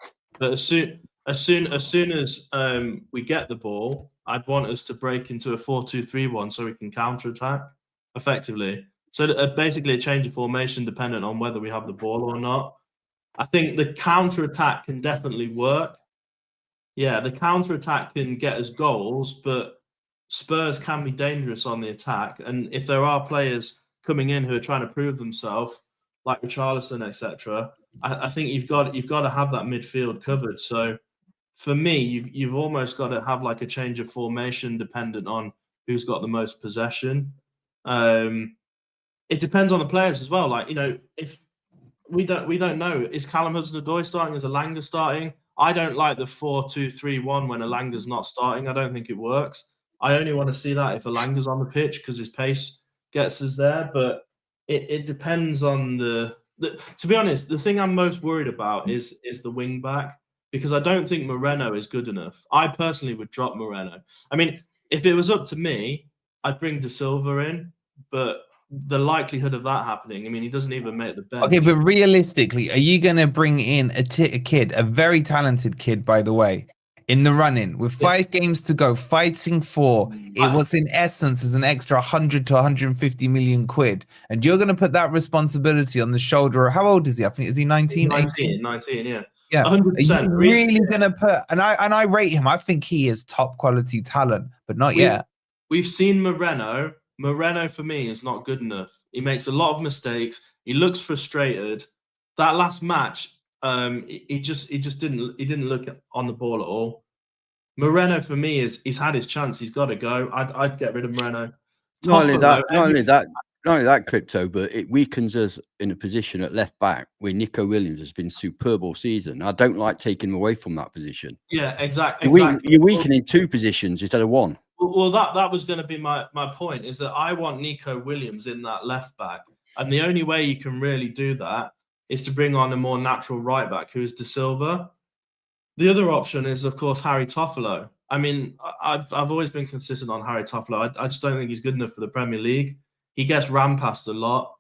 But as soon as we get the ball, I'd want us to break into a 4-2-3-1 so we can counter-attack effectively. So basically a change of formation dependent on whether we have the ball or not. I think the counter-attack can definitely work. Yeah, the counter-attack can get us goals, but Spurs can be dangerous on the attack. And if there are players coming in who are trying to prove themselves, like Richarlison, etc., I think you've got to have that midfield covered. So for me, you've almost got to have like a change of formation dependent on who's got the most possession. It depends on the players as well. Like, you know, if we don't know, is Callum Hudson-Odoi starting? Is Elanga starting? I don't like the 4-2-3-1 when Elanga's not starting. I don't think it works. I only want to see that if Elanga's on the pitch because his pace gets us there. But it depends on the. To be honest, the thing I'm most worried about is the wing back. Because I don't think Moreno is good enough. I personally would drop Moreno. I mean, if it was up to me, I'd bring De Silva in, but the likelihood of that happening, I mean, he doesn't even make the bench. Okay, but realistically, are you going to bring in a kid, a very talented kid, by the way, in the run-in with 5 games to go, fighting for it was in essence as an extra 100 to 150 million quid, and you're going to put that responsibility on the shoulder? How old is he? I think is he 19? 19, yeah. Yeah, 100%. Are you really gonna put? And I rate him. I think he is top quality talent, but not yet. We've seen Moreno. Moreno for me is not good enough. He makes a lot of mistakes. He looks frustrated. That last match, he just didn't look on the ball at all. Moreno for me he's had his chance. He's got to go. I'd get rid of Moreno. Not only that, Crypto, but it weakens us in a position at left back where Nico Williams has been superb all season. I don't like taking him away from that position. Yeah, exactly. You're weakening 2 positions instead of 1. Well, that was going to be my point, is that I want Nico Williams in that left back. And the only way you can really do that is to bring on a more natural right back, who is De Silva. The other option is, of course, Harry Toffolo. I mean, I've always been consistent on Harry Toffolo. I just don't think he's good enough for the Premier League. He gets ran past a lot.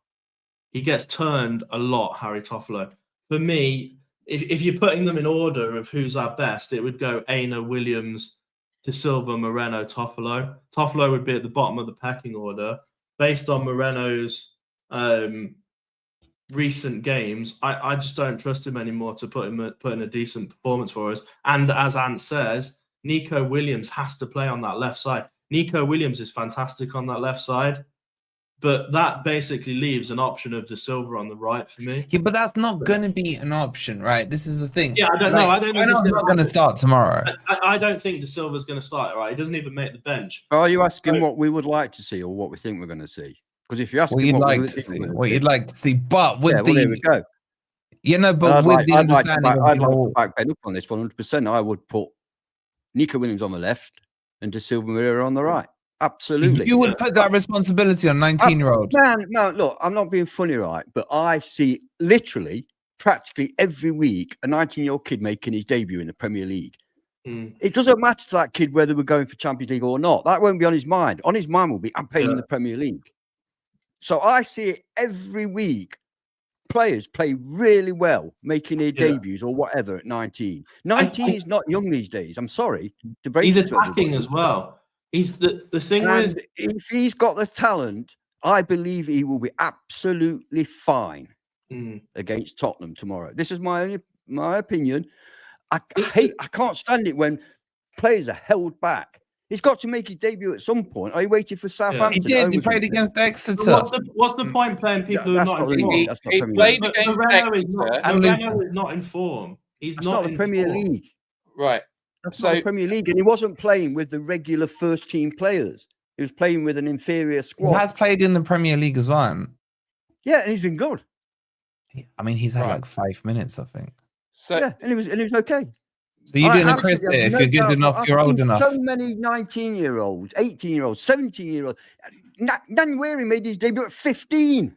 He gets turned a lot, Harry Toffolo. For me, if you're putting them in order of who's our best, it would go Aina, Williams, De Silva, Moreno, Toffolo. Toffolo would be at the bottom of the pecking order. Based on Moreno's recent games, I just don't trust him anymore to put in a decent performance for us. And as Ant says, Nico Williams has to play on that left side. Nico Williams is fantastic on that left side, but that basically leaves an option of De Silva on the right for me. Yeah, but that's not going to be an option, right? This is the thing. Yeah, I don't know. I don't think he's not going to start tomorrow. I don't think De Silva's going to start, right? He doesn't even make the bench. Are you asking what we would like to see or what we think we're going to see? Because if you're asking what you'd like to see, but with there we go. You know, but with the understanding I'd like to back Ben up on this 100%. I would put Nico Williams on the left and De Silva Murillo on the right. Absolutely. You would put that responsibility on 19-year-old. Man, no, look, I'm not being funny, right? But I see literally practically every week a 19-year-old kid making his debut in the Premier League. It doesn't matter to that kid whether we're going for Champions League or not. That won't be on his mind. On his mind will be, I'm playing in the Premier League. So I see it every week. Players play really well, making their debuts or whatever at 19. 19 is not young these days. I'm sorry to break He's it to attacking everybody. As well. He's the thing and is, if he's got the talent, I believe he will be absolutely fine against Tottenham tomorrow. This is my opinion. I can't stand it when players are held back. He's got to make his debut at some point. Are you waiting for Southampton? He did. He played against Exeter. What's the point playing people who are not in form? He played against Exeter. Moreno is not in form. He's not the Premier League. Right. That's not the Premier League. And he wasn't playing with the regular first-team players. He was playing with an inferior squad. He has played in the Premier League as well. Yeah, and he's been good. I mean, he's had like 5 minutes, I think. So yeah, and he was okay. So you're doing a Chris there. If you're good enough, you're old enough. So many 19-year-olds, 18-year-olds, 17-year-olds. Nwaneri made his debut at 15.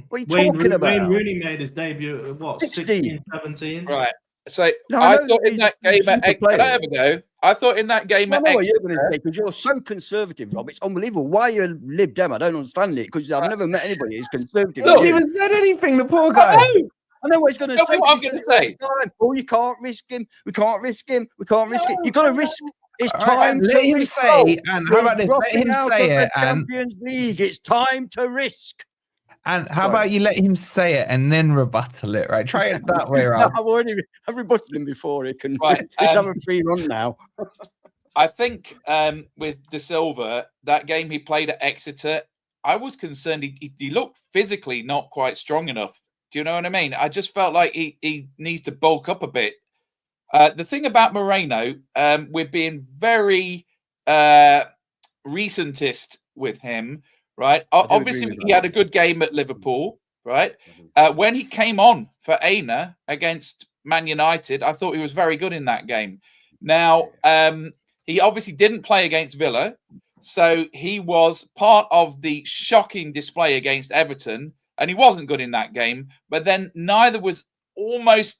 What are you talking about? Wayne Rooney made his debut at what, 16, 17? Right. So I thought in that game at Exeter, I thought in that game at Exeter, because you're so conservative, Rob. It's unbelievable. Why you Lib Dem? I don't understand it because I've never met anybody who's conservative. He hasn't even said anything. The poor guy. I know what he's going to say. What I'm going to say. Oh, you can't risk him. We can't risk him. We can't risk it. You've got to risk. It's time. Let him say. And how about this? Let him say it. And Champions League. It's time to risk. And how about you let him say it and then rebuttal it? Right? Try it that way around. I've rebutted him before. He can have a free run now. I think with De Silva, that game he played at Exeter, I was concerned he looked physically not quite strong enough. Do you know what I mean? I just felt like he needs to bulk up a bit. The thing about Moreno, we're being very recentist with him, right? Obviously, he had a good game at Liverpool, right? When he came on for Aina against Man United, I thought he was very good in that game. Now, he obviously didn't play against Villa, so he was part of the shocking display against Everton. And he wasn't good in that game, but then neither was almost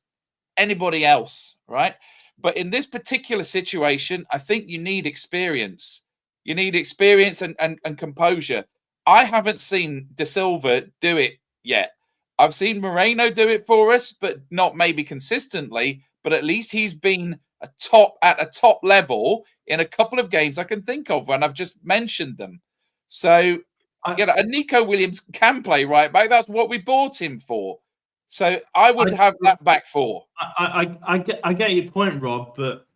anybody else, right? But in this particular situation, I think you need experience. You need experience and composure. I haven't seen De Silva do it yet. I've seen Moreno do it for us, but not maybe consistently. But at least he's been at a top level in a couple of games I can think of when I've just mentioned them. So, and Nico Williams can play right back. That's what we bought him for. So I would have that back four. I get your point, Rob, but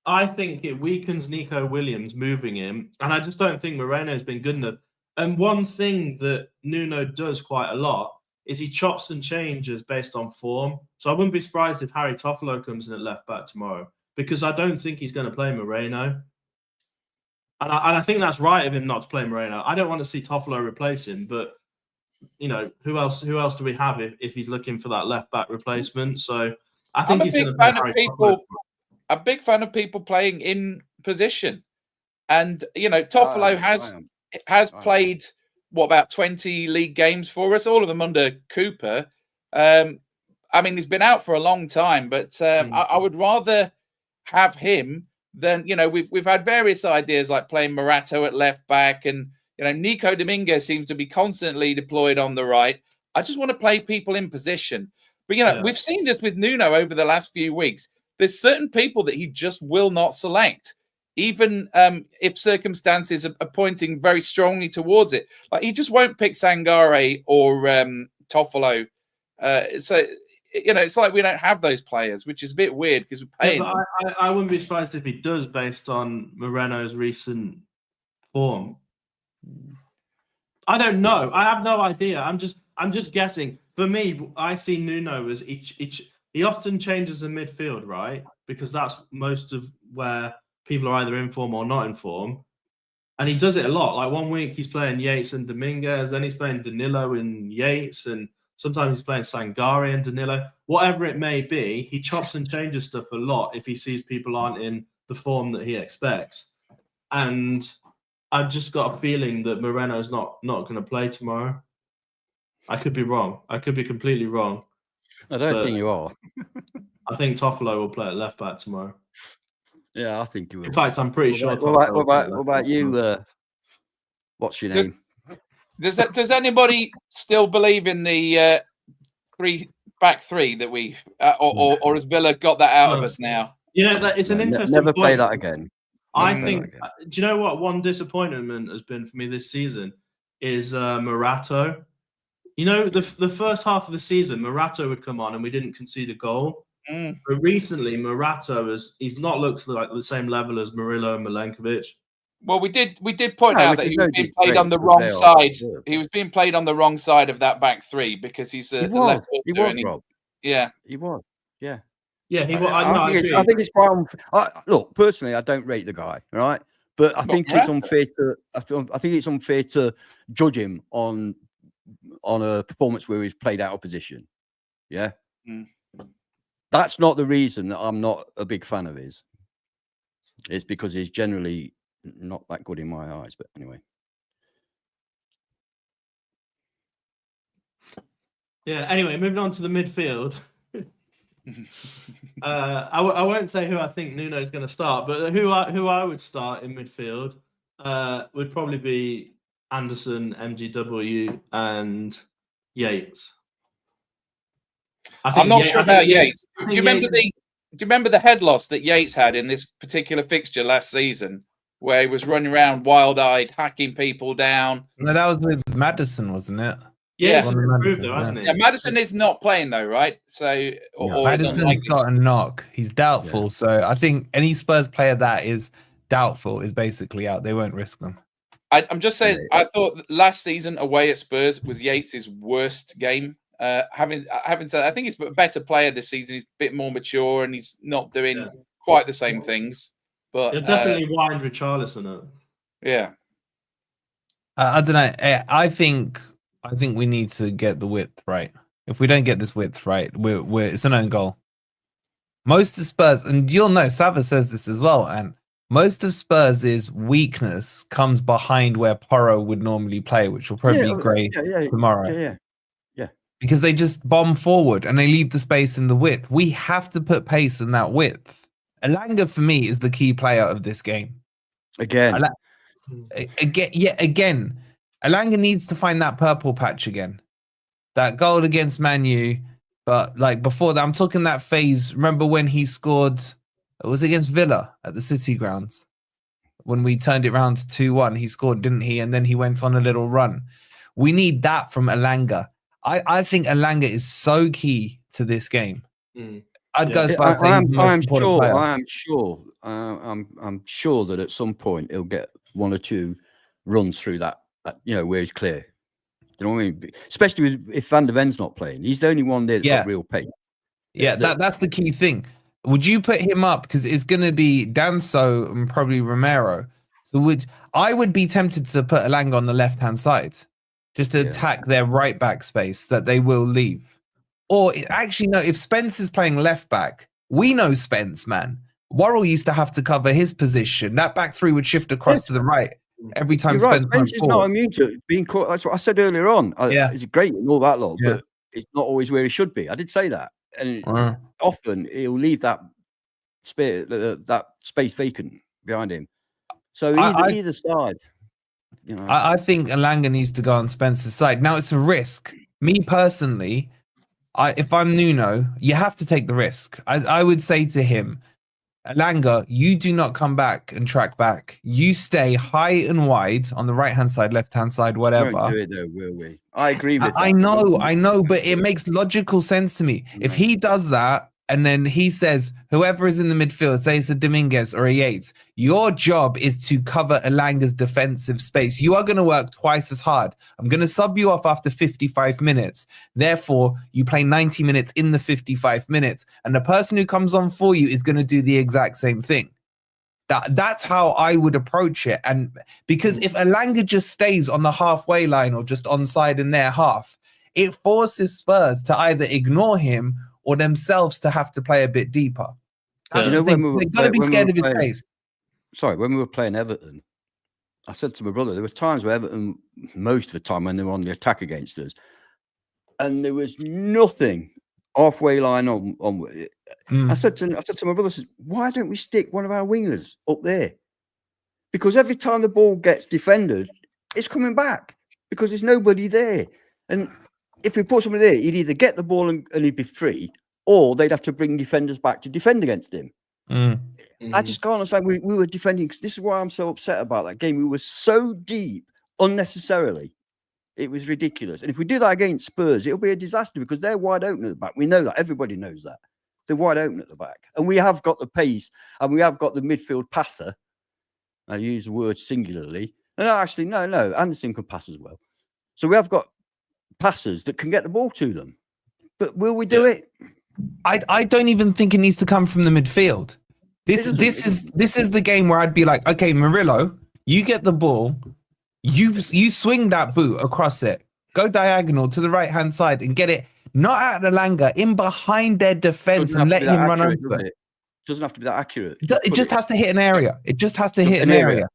I think it weakens Nico Williams moving him, and I just don't think Moreno's been good enough. And one thing that Nuno does quite a lot is he chops and changes based on form. So I wouldn't be surprised if Harry Toffolo comes in at left back tomorrow, because I don't think he's going to play Moreno. And I think that's right of him not to play Moreno. I don't want to see Toffolo replace him, but you know, who else do we have if he's looking for that left back replacement? So I think he's going to play Harry Toffolo. A big fan of people playing in position, and you know, Toffolo has played about 20 league games for us, all of them under Cooper. I mean, he's been out for a long time, but I would rather have him then we've had various ideas like playing Morato at left back, and Nico Dominguez seems to be constantly deployed on the right. I just want to play people in position. But we've seen this with Nuno over the last few weeks. There's certain people that he just will not select, even if circumstances are pointing very strongly towards it. Like he just won't pick Sangare or Toffolo. So it's like we don't have those players, which is a bit weird because we're paying them. I wouldn't be surprised if he does, based on Moreno's recent form. I don't know. I have no idea. I'm just guessing. For me, I see Nuno as he often changes the midfield, right? Because that's most of where people are either in form or not in form. And he does it a lot. Like 1 week he's playing Yates and Dominguez, then he's playing Danilo and Yates, and sometimes he's playing Sangare and Danilo. Whatever it may be, he chops and changes stuff a lot if he sees people aren't in the form that he expects. And I've just got a feeling that Moreno's not going to play tomorrow. I could be wrong. I could be completely wrong. I don't think you are. I think Toffolo will play at left back tomorrow. Yeah, I think you will. In fact, I'm pretty sure. What about you? What's your name? Does anybody still believe in the back three that we or has Villa got that out of us now? That it's an interesting. Never point. play that again. I think. Do you know what one disappointment has been for me this season is Morato. The first half of the season, Morato would come on and we didn't concede a goal. But recently, Morato he's not looked like the same level as Murillo and Milenkovic. Well, we did point out that he was being played on the wrong side. He was being played on the wrong side of that back three because he's a left footer. He was, Rob. Yeah, he was. Yeah. Yeah, he was. I think it's quite look, personally, I don't rate the guy, all right? But I think it's unfair to. I think it's unfair to judge him on a performance where he's played out of position. Yeah, that's not the reason that I'm not a big fan of his. It's because he's generally not that good in my eyes. But anyway, yeah. Anyway, moving on to the midfield. I won't say who I think Nuno's going to start, but who I would start in midfield would probably be Anderson, MGW, and Yates. I'm not sure about Yates. Do you remember the head loss that Yates had in this particular fixture last season, where he was running around wild-eyed, hacking people down? No, that was with Maddison, wasn't it? Yeah, he's improved though, hasn't he? Yeah, Maddison is not playing though, right? So Maddison's got a knock. He's doubtful. Yeah. So I think any Spurs player that is doubtful is basically out. They won't risk them. I'm just saying. I thought last season away at Spurs was Yates' worst game. Having said, I think he's a better player this season. He's a bit more mature and he's not doing quite the same things. But you're definitely wind Richarlison up. Yeah. I don't know. I think we need to get the width right. If we don't get this width right, it's an own goal. Most of Spurs, and you'll know, Sava says this as well, and most of Spurs' weakness comes behind where Porro would normally play, which will probably be great tomorrow. Yeah. Because they just bomb forward and they leave the space in the width. We have to put pace in that width. Elanga, for me, is the key player of this game. Again. Again. Elanga needs to find that purple patch again. That goal against Man U. But like before that, I'm talking that phase. Remember when he scored, it was against Villa at the City grounds. When we turned it around to 2-1, he scored, didn't he? And then he went on a little run. We need that from Elanga. I think Elanga is so key to this game. I'd go as far as saying I'm sure that at some point he'll get one or two runs through that where he's clear. You know what I mean? Especially if Van der Ven's not playing. He's the only one there that's got real pace. Yeah, that's the key thing. Would you put him up? Because it's going to be Danso and probably Romero. So I would be tempted to put Elanga on the left-hand side just to attack their right-back space that they will leave. Or actually, no, if Spence is playing left-back, we know Spence, man. Worrell used to have to cover his position. That back three would shift across to the right every time Spence is not immune to being caught. That's what I said earlier on. He's great and all that lot, but it's not always where he should be. I did say that. And often he'll leave that that space vacant behind him. So either side, you know. I think Elanga needs to go on Spencer's side. Now it's a risk. Me personally, if I'm Nuno, you have to take the risk. I would say to him, Elanga, you do not come back and track back. You stay high and wide on the right-hand side, left-hand side, whatever. We won't do it though, will we? I agree with that. I know, but it makes logical sense to me. No. If he does that, and then he says, whoever is in the midfield, say it's a Dominguez or a Yates, your job is to cover Elanga's defensive space. You are going to work twice as hard. I'm going to sub you off after 55 minutes. Therefore, you play 90 minutes in the 55 minutes. And the person who comes on for you is going to do the exact same thing. That's how I would approach it. And because if Elanga just stays on the halfway line or just onside in their half, it forces Spurs to either ignore him or themselves to have to play a bit deeper. They've got to be scared of his pace. Sorry, when we were playing Everton, I said to my brother, there were times where Everton, most of the time when they were on the attack against us, and there was nothing halfway line on. I said to my brother, why don't we stick one of our wingers up there? Because every time the ball gets defended, it's coming back because there's nobody there. And if we put somebody there, he'd either get the ball and he'd be free, or they'd have to bring defenders back to defend against him. I just can't understand. We were defending. This is why I'm so upset about that game. We were so deep unnecessarily. It was ridiculous. And if we do that against Spurs, it'll be a disaster because they're wide open at the back. We know that. Everybody knows that. They're wide open at the back. And we have got the pace and we have got the midfield passer. I use the word singularly. And actually, no, Anderson can pass as well. So we have got passers that can get the ball to them. But will we do it? I don't even think it needs to come from the midfield. This is the game where I'd be like, okay, Murillo, you get the ball, you swing that boot across it, go diagonal to the right hand side and get it not at Elanga, in behind their defense and let him run over it. Doesn't have to be that accurate. It just has to hit an area. It just has to hit an area.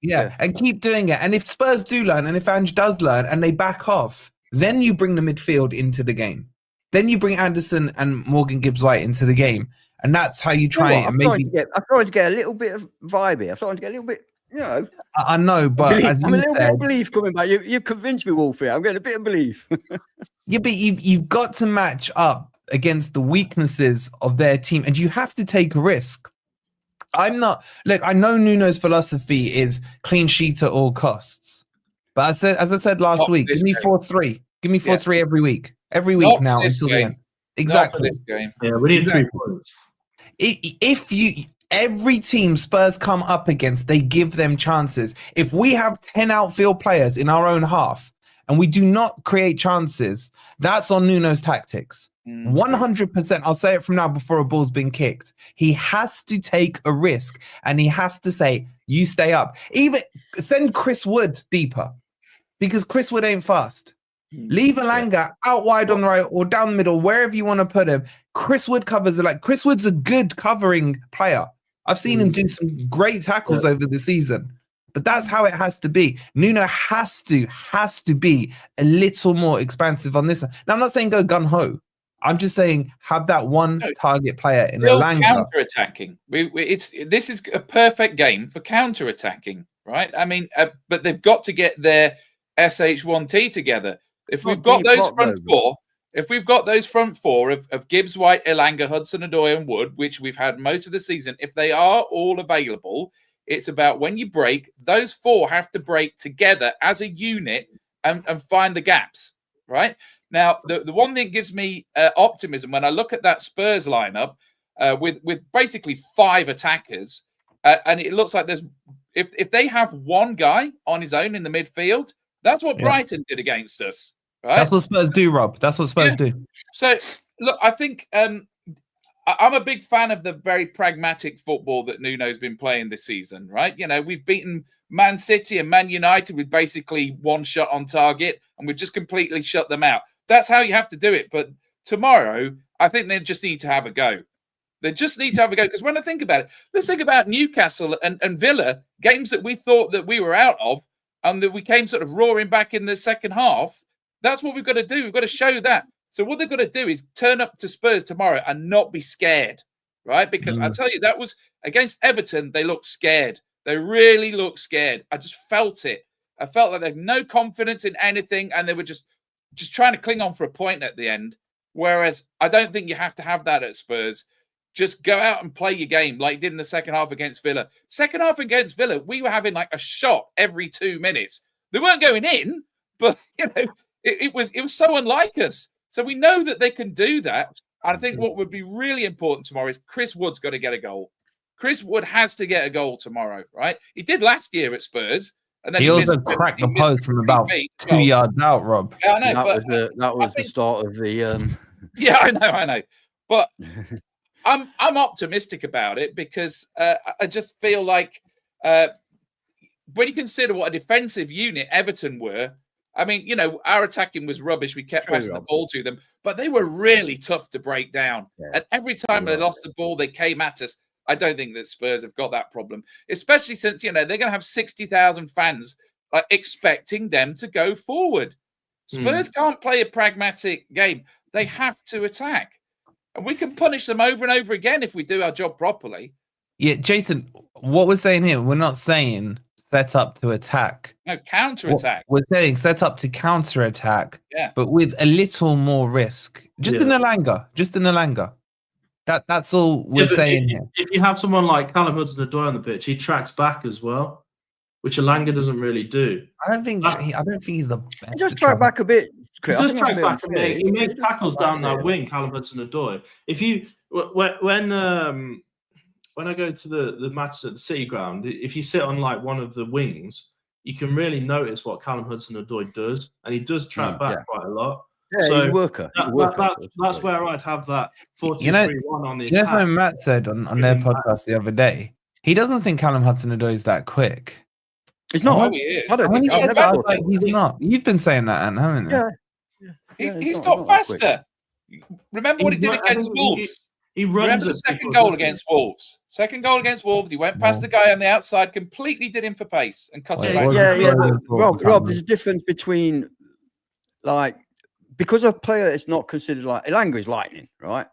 Yeah, and keep doing it. And if Spurs do learn, and if Ange does learn, and they back off, then you bring the midfield into the game. Then you bring Anderson and Morgan Gibbs-White into the game, and that's how you try it. I'm trying to get a little bit of vibe here. I'm trying to get a little bit, you know. I know, but as you a little said, bit of belief coming back. You convinced me, Wolfie. I'm getting a bit of belief. Yeah, but you've got to match up against the weaknesses of their team, and you have to take a risk. I know Nuno's philosophy is clean sheet at all costs, but as I said last week, give me 4-3. Give me 4-3 every week. Every week now until the end. Exactly. This game. Yeah, we need 3 points. Every team Spurs come up against, they give them chances. If we have 10 outfield players in our own half and we do not create chances, that's on Nuno's tactics. 100%. I'll say it from now before a ball's been kicked. He has to take a risk and he has to say, you stay up. Even send Chris Wood deeper because Chris Wood ain't fast. Leave Elanga out wide on the right or down the middle, wherever you want to put him. Chris Wood covers it. Like Chris Wood's a good covering player. I've seen him do some great tackles over the season. But that's how it has to be. Nuno has to be a little more expansive on this. Now, I'm not saying go gun-ho. I'm just saying have that one target player in Elanga. Counter-attacking. This is a perfect game for counter-attacking, right? I mean, but they've got to get their SH1T together. If we've got those front four of Gibbs, White, Elanga, Hudson-Odoi, and Wood, which we've had most of the season, if they are all available, it's about when you break, those four have to break together as a unit and find the gaps, right? Now, the one thing that gives me optimism when I look at that Spurs lineup with basically 5 attackers, and it looks like there's if they have one guy on his own in the midfield, that's what Brighton did against us. Right? That's what Spurs do, Rob. That's what Spurs do. So, look, I think I'm a big fan of the very pragmatic football that Nuno's been playing this season, right? You know, we've beaten Man City and Man United with basically one shot on target, and we've just completely shut them out. That's how you have to do it. But tomorrow, I think they just need to have a go. They just need to have a go. Because when I think about it, let's think about Newcastle and Villa, games that we thought that we were out of, and that we came sort of roaring back in the second half. That's what we've got to do. We've got to show that. So what they've got to do is turn up to Spurs tomorrow and not be scared, right? Because I tell you, that was against Everton. They looked scared. They really looked scared. I just felt it. I felt like they had no confidence in anything, and they were just trying to cling on for a point at the end. Whereas I don't think you have to have that at Spurs. Just go out and play your game like you did in the second half against Villa. Second half against Villa, we were having like a shot every 2 minutes. They weren't going in, but it was so unlike us. So we know that they can do that. And I think what would be really important tomorrow is Chris Wood's got to get a goal. Chris Wood has to get a goal tomorrow, right? He did last year at Spurs. And then he also cracked the post from about 2 yards out, Rob. Yeah, I know, that was the start of the... Yeah, I know. But I'm optimistic about it because I just feel like when you consider what a defensive unit Everton were, I mean, our attacking was rubbish. We kept passing the ball to them, but they were really tough to break down. Yeah. And every time they lost the ball, they came at us. I don't think that Spurs have got that problem, especially since, they're going to have 60,000 fans expecting them to go forward. Spurs can't play a pragmatic game. They have to attack. And we can punish them over and over again if we do our job properly. Yeah, Jason, what we're saying here, we're not saying set up to attack. No, counter-attack. We're saying set up to counter-attack, yeah, but with a little more risk. Just in Elanga. That's all we're saying here. If you have someone like Callum Hudson-Odoi on the pitch, he tracks back as well, which Elanga doesn't really do. I don't think he's the best. He just track back a bit. He does track back a bit. He makes tackles down that wing, Callum Hudson-Odoi. If you when I go to the match at the City Ground, if you sit on like one of the wings, you can really notice what Callum Hudson-Odoi does, and he does track back quite a lot. Yeah, so he's a worker. That's where I'd have that 4-2-3-1 on the attack. Something Matt said on their podcast the other day? He doesn't think Callum Hudson-Odoi is that quick. He's not. He is. When he said that, I was like, he's not. You've been saying that, Ant, haven't you? Yeah. He's got faster. Remember what he did against Wolves? He runs. Remember the second goal against Wolves? Second goal against Wolves, he went past the guy on the outside, completely did him for pace and cut it back. Yeah. Rob, there's a difference between because a player is not considered like Elanga is lightning, right?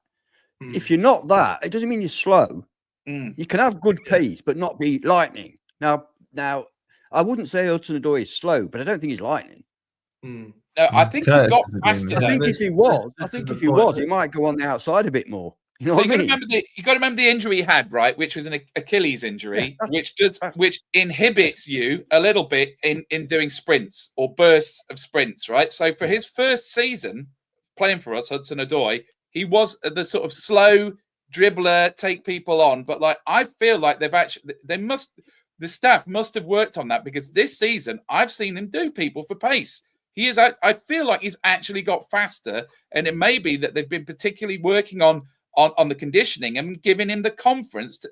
If you're not that, it doesn't mean you're slow. You can have good pace, but not be lightning. Now, I wouldn't say Hudson-Odoi is slow, but I don't think he's lightning. No, I think he's got faster. I think if he was, he might go on the outside a bit more. You know what I mean? You got to remember the injury he had, right? Which was an Achilles injury, which inhibits you a little bit in doing sprints or bursts of sprints, right? So for his first season playing for us, Hudson-Odoi, he was the sort of slow dribbler, take people on. But I feel like the staff must have worked on that, because this season I've seen him do people for pace. I feel like he's actually got faster, and it may be that they've been particularly working on the conditioning and giving him the confidence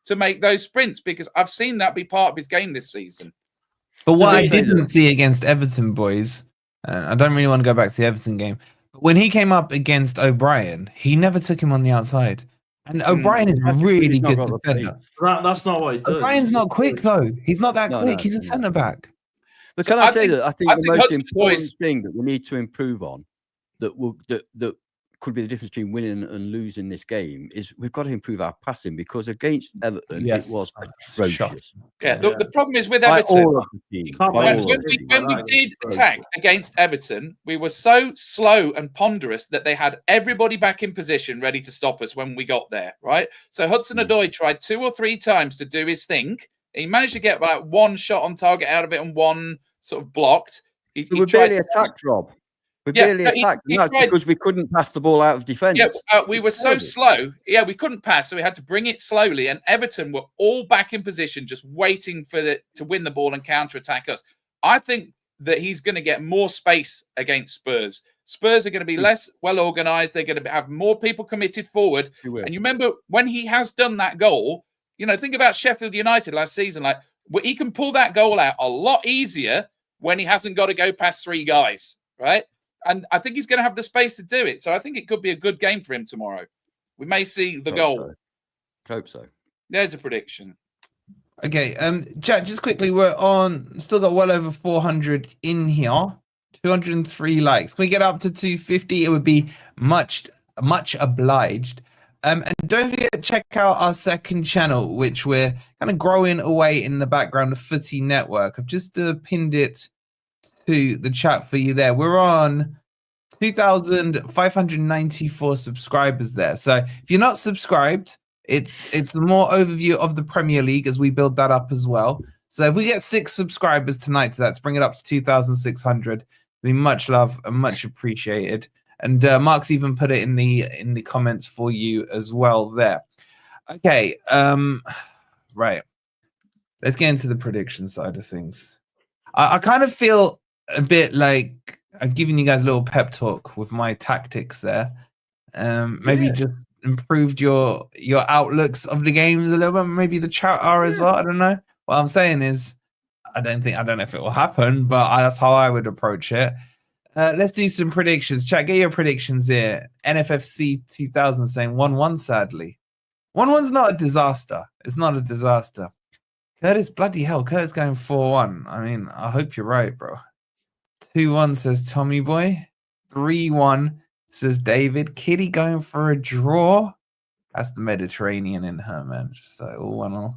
to make those sprints, because I've seen that be part of his game this season. But what I didn't see against Everton, boys, I don't really want to go back to the Everton game, but when he came up against O'Brien, he never took him on the outside. And O'Brien is a really good defender. That's not what he does. O'Brien's not quick, though. He's not that quick. He's a centre-back. But can I say that I think the most important thing that we need to improve on, that could be the difference between winning and losing this game, is we've got to improve our passing, because against Everton it was atrocious. Yeah, the problem is with Everton, when we did attack against Everton, we were so slow and ponderous that they had everybody back in position ready to stop us when we got there, right? So Hudson-Odoi tried 2 or 3 times to do his thing. He managed to get about 1 shot on target out of it and 1 sort of blocked. We barely attacked, Rob. We barely attacked, and that's because we couldn't pass the ball out of defence. Yeah, we were so slow. Yeah, we couldn't pass, so we had to bring it slowly. And Everton were all back in position, just waiting to win the ball and counter-attack us. I think that he's going to get more space against Spurs. Spurs are going to be less well-organised. They're going to have more people committed forward. And you remember when he has done that goal, think about Sheffield United last season. He can pull that goal out a lot easier when he hasn't got to go past 3 guys, right? And I think he's going to have the space to do it. So I think it could be a good game for him tomorrow. We may see the goal. Hope so. There's a prediction. Okay, Jack, just quickly, still got well over 400 in here. 203 likes. Can we get up to 250? It would be much obliged. And don't forget to check out our second channel, which we're kind of growing away in the background, the Footy Network. I've just pinned it to the chat for you there. We're on 2,594 subscribers there. So if you're not subscribed, it's more overview of the Premier League as we build that up as well. So if we get 6 subscribers tonight to that, to bring it up to 2,600, it'd be much love and much appreciated. And Mark's even put it in the comments for you as well there. Okay, right. Let's get into the prediction side of things. I kind of feel a bit like I've given you guys a little pep talk with my tactics there. Maybe just improved your outlooks of the games a little bit. Maybe the chat are as well. I don't know. What I'm saying is, I don't know if it will happen, but that's how I would approach it. Let's do some predictions. Chat, get your predictions here. NFFC 2000 saying 1-1, sadly. 1-1's not a disaster. It's not a disaster. Curtis, bloody hell. Curtis going 4-1. I mean, I hope you're right, bro. 2-1 says Tommy Boy. 3-1 says David. Kitty going for a draw. That's the Mediterranean in her, man. Just so all 1-all.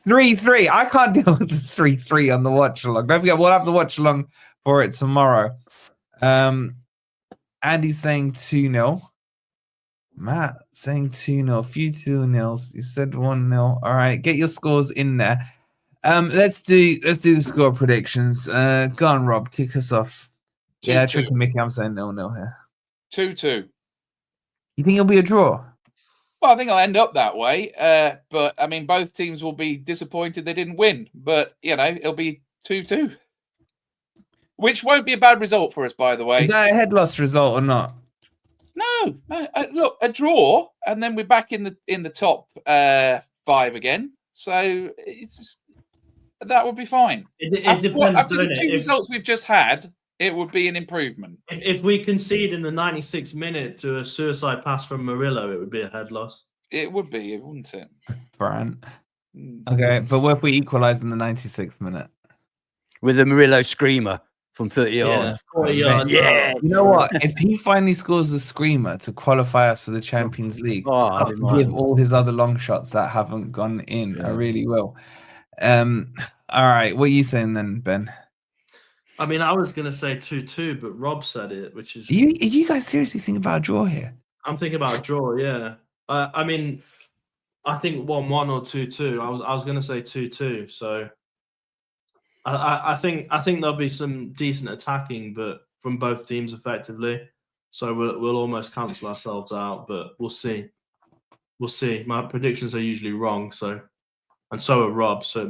3-3. I can't deal with the 3-3 on the watch along. Don't forget, we'll have the watch along for it tomorrow. Andy's saying 2-0. Matt saying 2-0. A few 2-0s. You said 1-0. All right, get your scores in there. Let's do the score predictions. Go on, Rob. Kick us off. 2-2. Yeah, Tricky Mickey. I'm saying 0-0 here. 2-2. You think it'll be a draw? Well, I think I'll end up that way. But I mean, both teams will be disappointed they didn't win. But it'll be 2-2. Which won't be a bad result for us, by the way. Is that a head loss result or not? No, look, a draw, and then we're back in the top 5 again. So it's just, that would be fine. It depends. After the 2 results we've just had, it would be an improvement. If we concede in the 96th minute to a suicide pass from Murillo, it would be a head loss. It would be, wouldn't it? Brian. Okay, but what if we equalise in the 96th minute? With a Murillo screamer from 30 yards. 40 yards. Yeah. You know what? If he finally scores a screamer to qualify us for the Champions League, I'll forgive all his other long shots that haven't gone in. I really will. All right. What are you saying then, Ben? I mean, I was going to say 2-2, but Rob said it, which is... Are you guys seriously thinking about a draw here? I'm thinking about a draw, yeah. I mean, I think 1-1 or 2-2. I was going to say 2-2, so... I think there'll be some decent attacking, but from both teams effectively. So we'll almost cancel ourselves out, but we'll see. We'll see. My predictions are usually wrong, so are Rob. So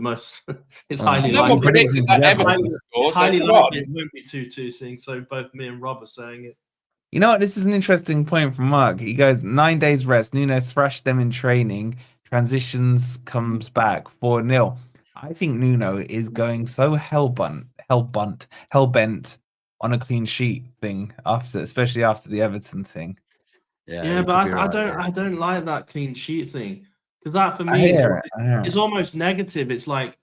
it's highly likely. It's highly likely it won't be 2-2. Seeing so both me and Rob are saying it. You know what? This is an interesting point from Mark. He goes 9 days rest. Nuno thrashed them in training. Transitions comes back 4-0. I think Nuno is going so hell-bent on a clean sheet thing especially after the Everton thing. Yeah, but I don't like that clean sheet thing, because that for me is almost negative. It's like,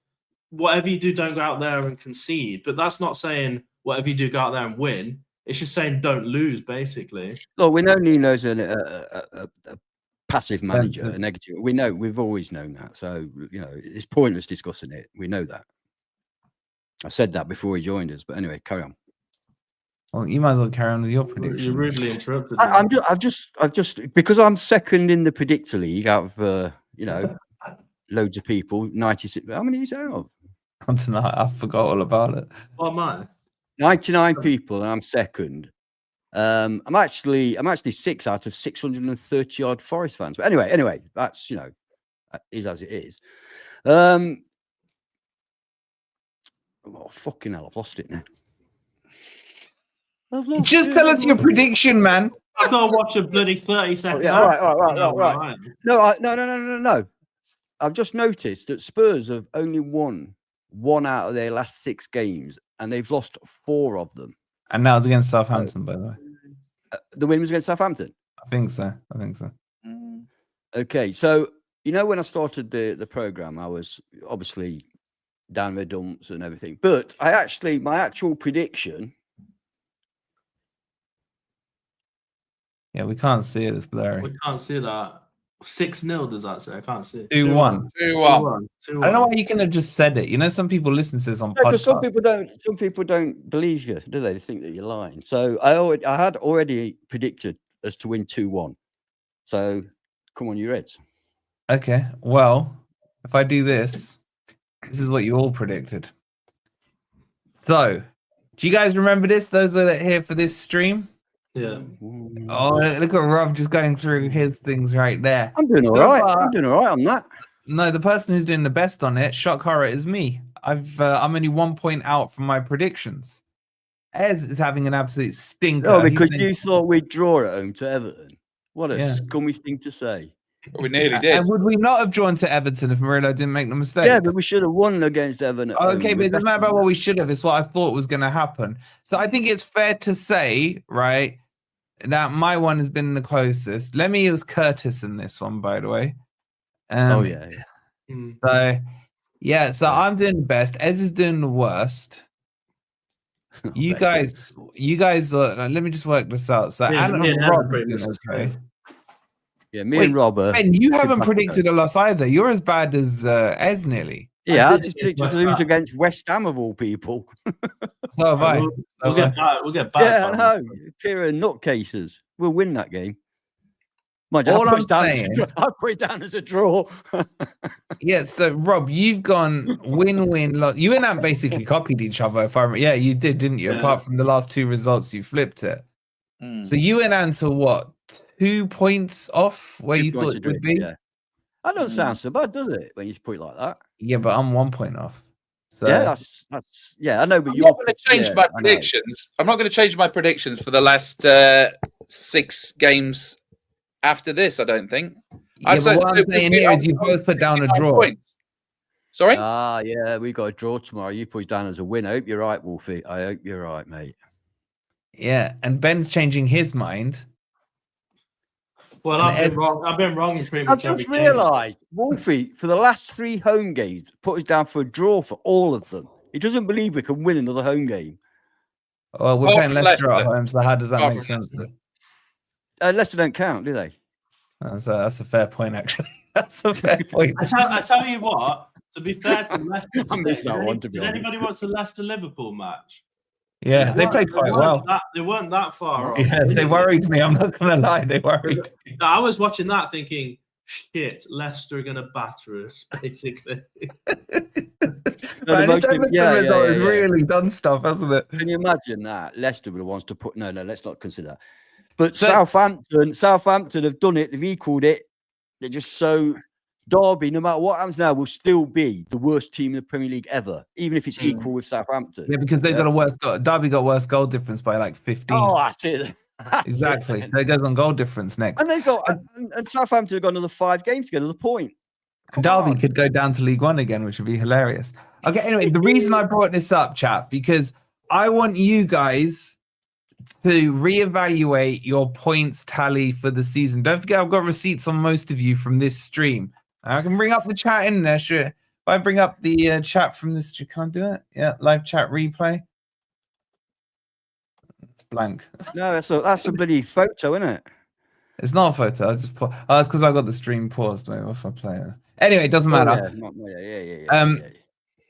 whatever you do, don't go out there and concede. But that's not saying whatever you do, go out there and win. It's just saying don't lose, basically. Look, we know Nuno's a passive manager, a negative. We've always known that. So, it's pointless discussing it. We know that. I said that before he joined us, but anyway, carry on. Well, you might as well carry on with your predictions. You rudely interrupted. I've just because I'm second in the predictor league out of loads of people. 96. How many is it out of? I don't know. I forgot all about it. What am I? 99 people, and I'm second. I'm actually 6 out of 630 odd Forest fans. But anyway, that's that is as it is. Oh, fucking hell, I've lost it now. Just tell us your prediction, man. I've got to watch a bloody 30 seconds. All right. No. I've just noticed that Spurs have only won 1 out of their last 6 games, and they've lost 4 of them. And that was against Southampton, by the way. The win was against Southampton? I think so. Okay, so, when I started the program, I was obviously down the dumps and everything. But my actual prediction... Yeah, we can't see it. It's blurry. We can't see that. 6-0, does that say? I can't see. 2-1. 2-1. I don't know why you can have just said it. You know, some people listen to this on Because podcasts. some people don't believe you, do they? They think that you're lying. So I had already predicted us to win 2-1. So come on, you Reds. Okay, well, if I do this is what you all predicted. So, do you guys remember this? Those that are here for this stream? Yeah. Oh, look at Rob just going through his things right there. I'm doing all right. I'm doing all right on that. No, the person who's doing the best on it, shock horror, is me. I'm only 1 point out from my predictions. Ez is having an absolute stinker. Oh, because you thought we'd draw at home to Everton. What a scummy thing to say. We nearly did. And would we not have drawn to Everton if Murillo didn't make the mistake? Yeah, but we should have won against Everton. Okay, but it doesn't matter about what we should have. It's what I thought was going to happen. So I think it's fair to say, right, that my one has been the closest. Let me use Curtis in this one, by the way. Oh, yeah. So I'm doing the best. Ez is doing the worst. You guys, let me just work this out. So Yeah, Anna and Rob are doing okay. Yeah, me and Robert. Ben, you haven't predicted a loss either. You're as bad as Ez nearly. Yeah, I just predicted to lose against West Ham of all people. So have I. We'll get back. Yeah, I know. Pair of nutcases. We'll win that game. Mind you, I put it down as a draw. Yeah, so Rob, you've gone win-win loss. You and Ant basically copied each other. If I remember. Yeah, you did, didn't you? Yeah. Apart from the last two results, you flipped it. So you and Ant are what? 2 points off where you thought it would be? Yeah. That doesn't sound so bad, does it? When you put it like that. Yeah, but I'm 1 point off. So yeah, that's I know, but I'm not going to change my predictions. I'm not going to change my predictions for the last 6 games after this. I don't think. Yeah, but what I'm saying here is you both put down a draw. Points. Sorry. Yeah, we got a draw tomorrow. You put it down as a win. I hope you're right, Wolfie. I hope you're right, mate. Yeah, and Ben's changing his mind. Well, I've been wrong in pretty much I've just realised, Wolfie, for the last 3 home games, put us down for a draw for all of them. He doesn't believe we can win another home game. Well, we're playing Leicester at home, so how does that make sense? Leicester don't count, do they? That's a fair point, actually. That's a fair point. I tell you what, to be fair to Leicester, I missed that one, to be did honest. anybody watch the Leicester-Liverpool match? Yeah, they played quite well. They weren't that far off. Yeah, they worried me. I'm not going to lie. They worried me. I was watching that thinking, shit, Leicester are going to batter us, basically. It's really done stuff, hasn't it? Can you imagine that? Leicester were the ones to put... No, let's not consider that. But Southampton have done it. They've equaled it. They're just so... Derby, no matter what happens now, will still be the worst team in the Premier League ever, even if it's equal with Southampton. Yeah, because they've got a worse goal. Derby got worse goal difference by like 15. Oh, that's it. Exactly. So it goes on goal difference next. And they've got and Southampton have got another 5 games to get another point. And Derby could go down to League One again, which would be hilarious. Okay, anyway, the reason I brought this up, chat, because I want you guys to reevaluate your points tally for the season. Don't forget, I've got receipts on most of you from this stream. I can bring up the chat in there. Sure. If I bring up the chat from this, can I do it? Yeah, live chat replay. It's blank. No, that's a bloody photo, isn't it? It's not a photo. I just put. Oh, it's because I got the stream paused. Wait, if I play it. Anyway, it doesn't matter.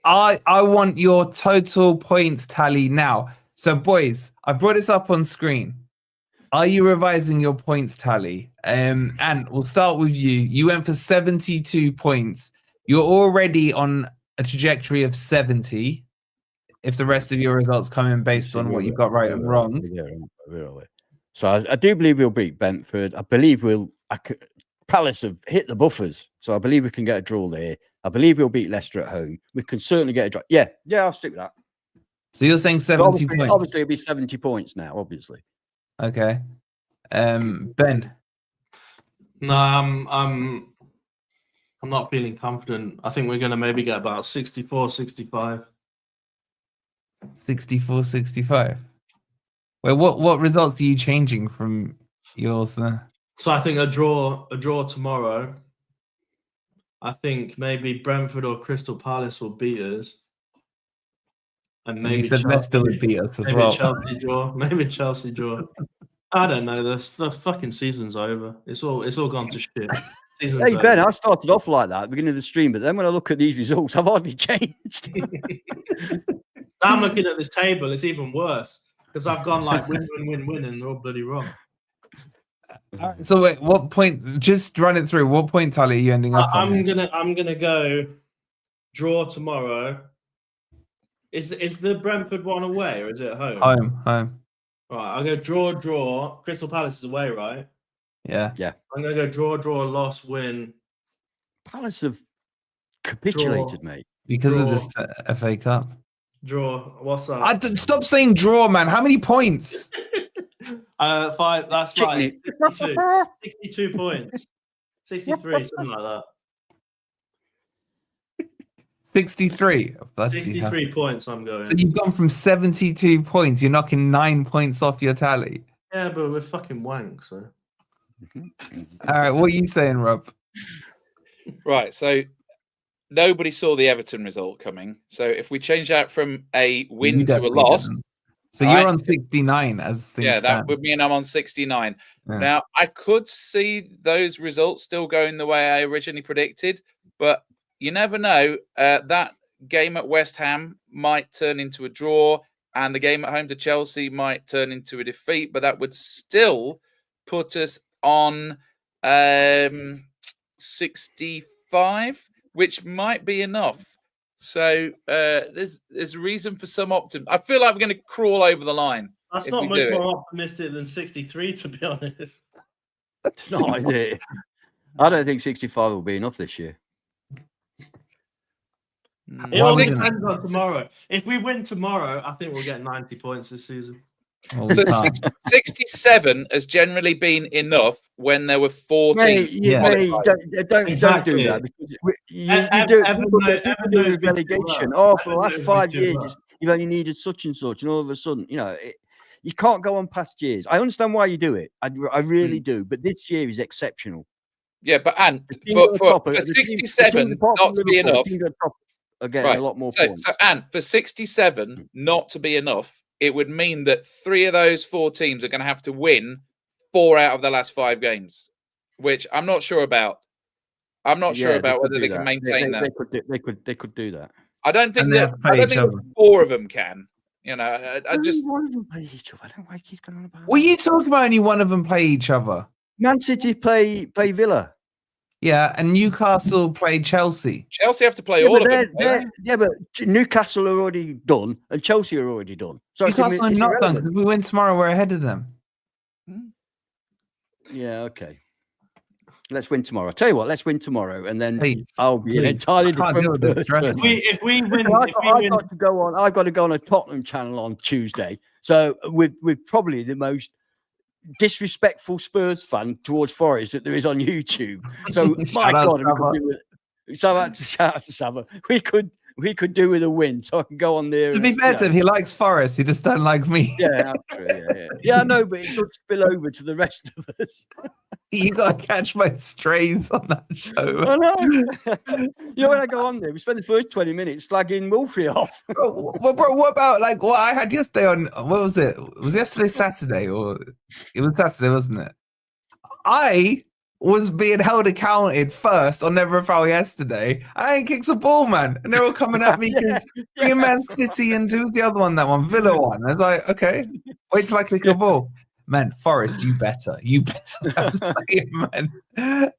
I want your total points tally now. So, boys, I brought this up on screen. Are you revising your points tally? And we'll start with you. You went for 72 points. You're already on a trajectory of 70. If the rest of your results come in based on what you've got right and wrong. So I do believe we'll beat Brentford. I believe Palace have hit the buffers. So I believe we can get a draw there. I believe we'll beat Leicester at home. We can certainly get a draw. Yeah, I'll stick with that. So you're saying 70 points? Obviously, it'll be 70 points now, obviously. Okay. Ben? No, I'm not feeling confident. I think we're going to maybe get about 64, 65. 64, 65. Wait, what results are you changing from yours there? So I think a draw tomorrow. I think maybe Brentford or Crystal Palace will beat us. And maybe you said Leicester would beat us as well. Maybe Chelsea draw. I don't know. The fucking season's over. It's all gone to shit. Hey, Ben, I started off like that at the beginning of the stream, but then when I look at these results, I've hardly changed. I'm looking at this table. It's even worse because I've gone like win, and they're all bloody wrong. So wait, what point? Just run it through. What point tally are you ending up on? I'm gonna go draw tomorrow. Is the Brentford one away or is it home? Home. Right, I'll go draw. Crystal Palace is away, right? Yeah. I'm gonna go draw, loss, win. Palace have capitulated, mate. Because of this FA Cup. Draw. What's that? Stop saying draw, man. How many points? 5. That's like 62 points. 63, something like that. 63. 63 points I'm going. So you've gone from 72 points. You're knocking 9 points off your tally. Yeah, but we're fucking wank, so. All right, what are you saying, Rob? Right, so nobody saw the Everton result coming. So if we change that from a win to a loss... Didn't. So you're on 69 as things stand. That would mean I'm on 69. Yeah. Now, I could see those results still going the way I originally predicted, but you never know. That game at West Ham might turn into a draw, and the game at home to Chelsea might turn into a defeat, but that would still put us on 65, which might be enough. So there's a reason for some optimism. I feel like we're going to crawl over the line. That's not much more optimistic than 63, to be honest. It's not, is it? I don't think 65 will be enough this year. It all depends on tomorrow. If we win tomorrow, I think we'll get 90 points this season. So 67 has generally been enough when there were 14. Don't do that because you do relegation. For the last 5 years, you've only needed such and such, and all of a sudden, you can't go on past years. I understand why you do it. I really do. But this year is exceptional. Yeah, but for 67 not to be enough, again, a lot more points. So, and for 67 not to be enough, it would mean that 3 of those 4 teams are going to have to win 4 out of the last 5 games, which I'm not sure about. I'm not sure about whether they can maintain that. They could do that. I don't think that 4 of them can. I just. One of them play each other. I don't like he's going on about. What are you talking about? Only one of them play each other. Man City play Villa. Yeah, and Newcastle play Chelsea. Chelsea have to play all of them. Yeah, but Newcastle are already done, and Chelsea are already done. So Newcastle are not done. If we win tomorrow, we're ahead of them. Yeah, okay. Let's win tomorrow. I'll tell you what, let's win tomorrow, and then I'll be an entirely different person. If we win, I've got to go on a Tottenham channel on Tuesday. So with probably the most disrespectful Spurs fan towards Forest that there is on YouTube. So my God, shout out to Sava. We could do with a win, so I can go on there. To be fair to him, he likes Forest. He just don't like me. Yeah, true. Yeah, I know, but it could spill over to the rest of us. You got to catch my strains on that show. I know. When I go on there, we spend the first 20 minutes slagging Wolfie off. Bro, what about like what I had yesterday on? What was it? Was yesterday Saturday or it was Saturday, wasn't it? I was being held accounted first on Never a Foul yesterday. I ain't kicked a ball, man. And they're all coming at me because Man City and who's the other one? That one, Villa one. I was like, okay, wait till I kick a ball. Man, Forest, you better. I'm saying, man.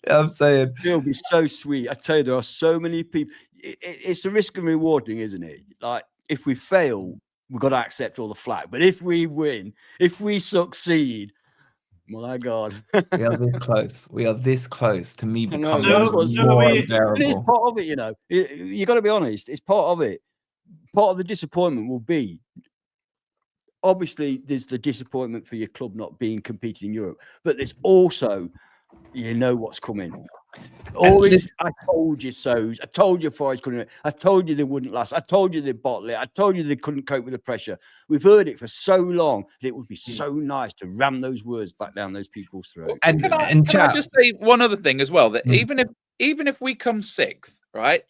I'm saying. It'll be so sweet. I tell you, there are so many people. It's the risk and rewarding, isn't it? Like, if we fail, we've got to accept all the flack. But if we win, if we succeed, my God. We are this close. We are this close to me becoming more unbearable. It's part of it, you got to be honest. It's part of it. Part of the disappointment will be, obviously, there's the disappointment for your club not being competed in Europe, but there's also, what's coming. All this, I told you so. I told you Forest couldn't. I told you they wouldn't last. I told you they'd bottle it. I told you they couldn't cope with the pressure. We've heard it for so long that it would be so nice to ram those words back down those people's throats. And can I just say one other thing as well? That even if we come 6th, right?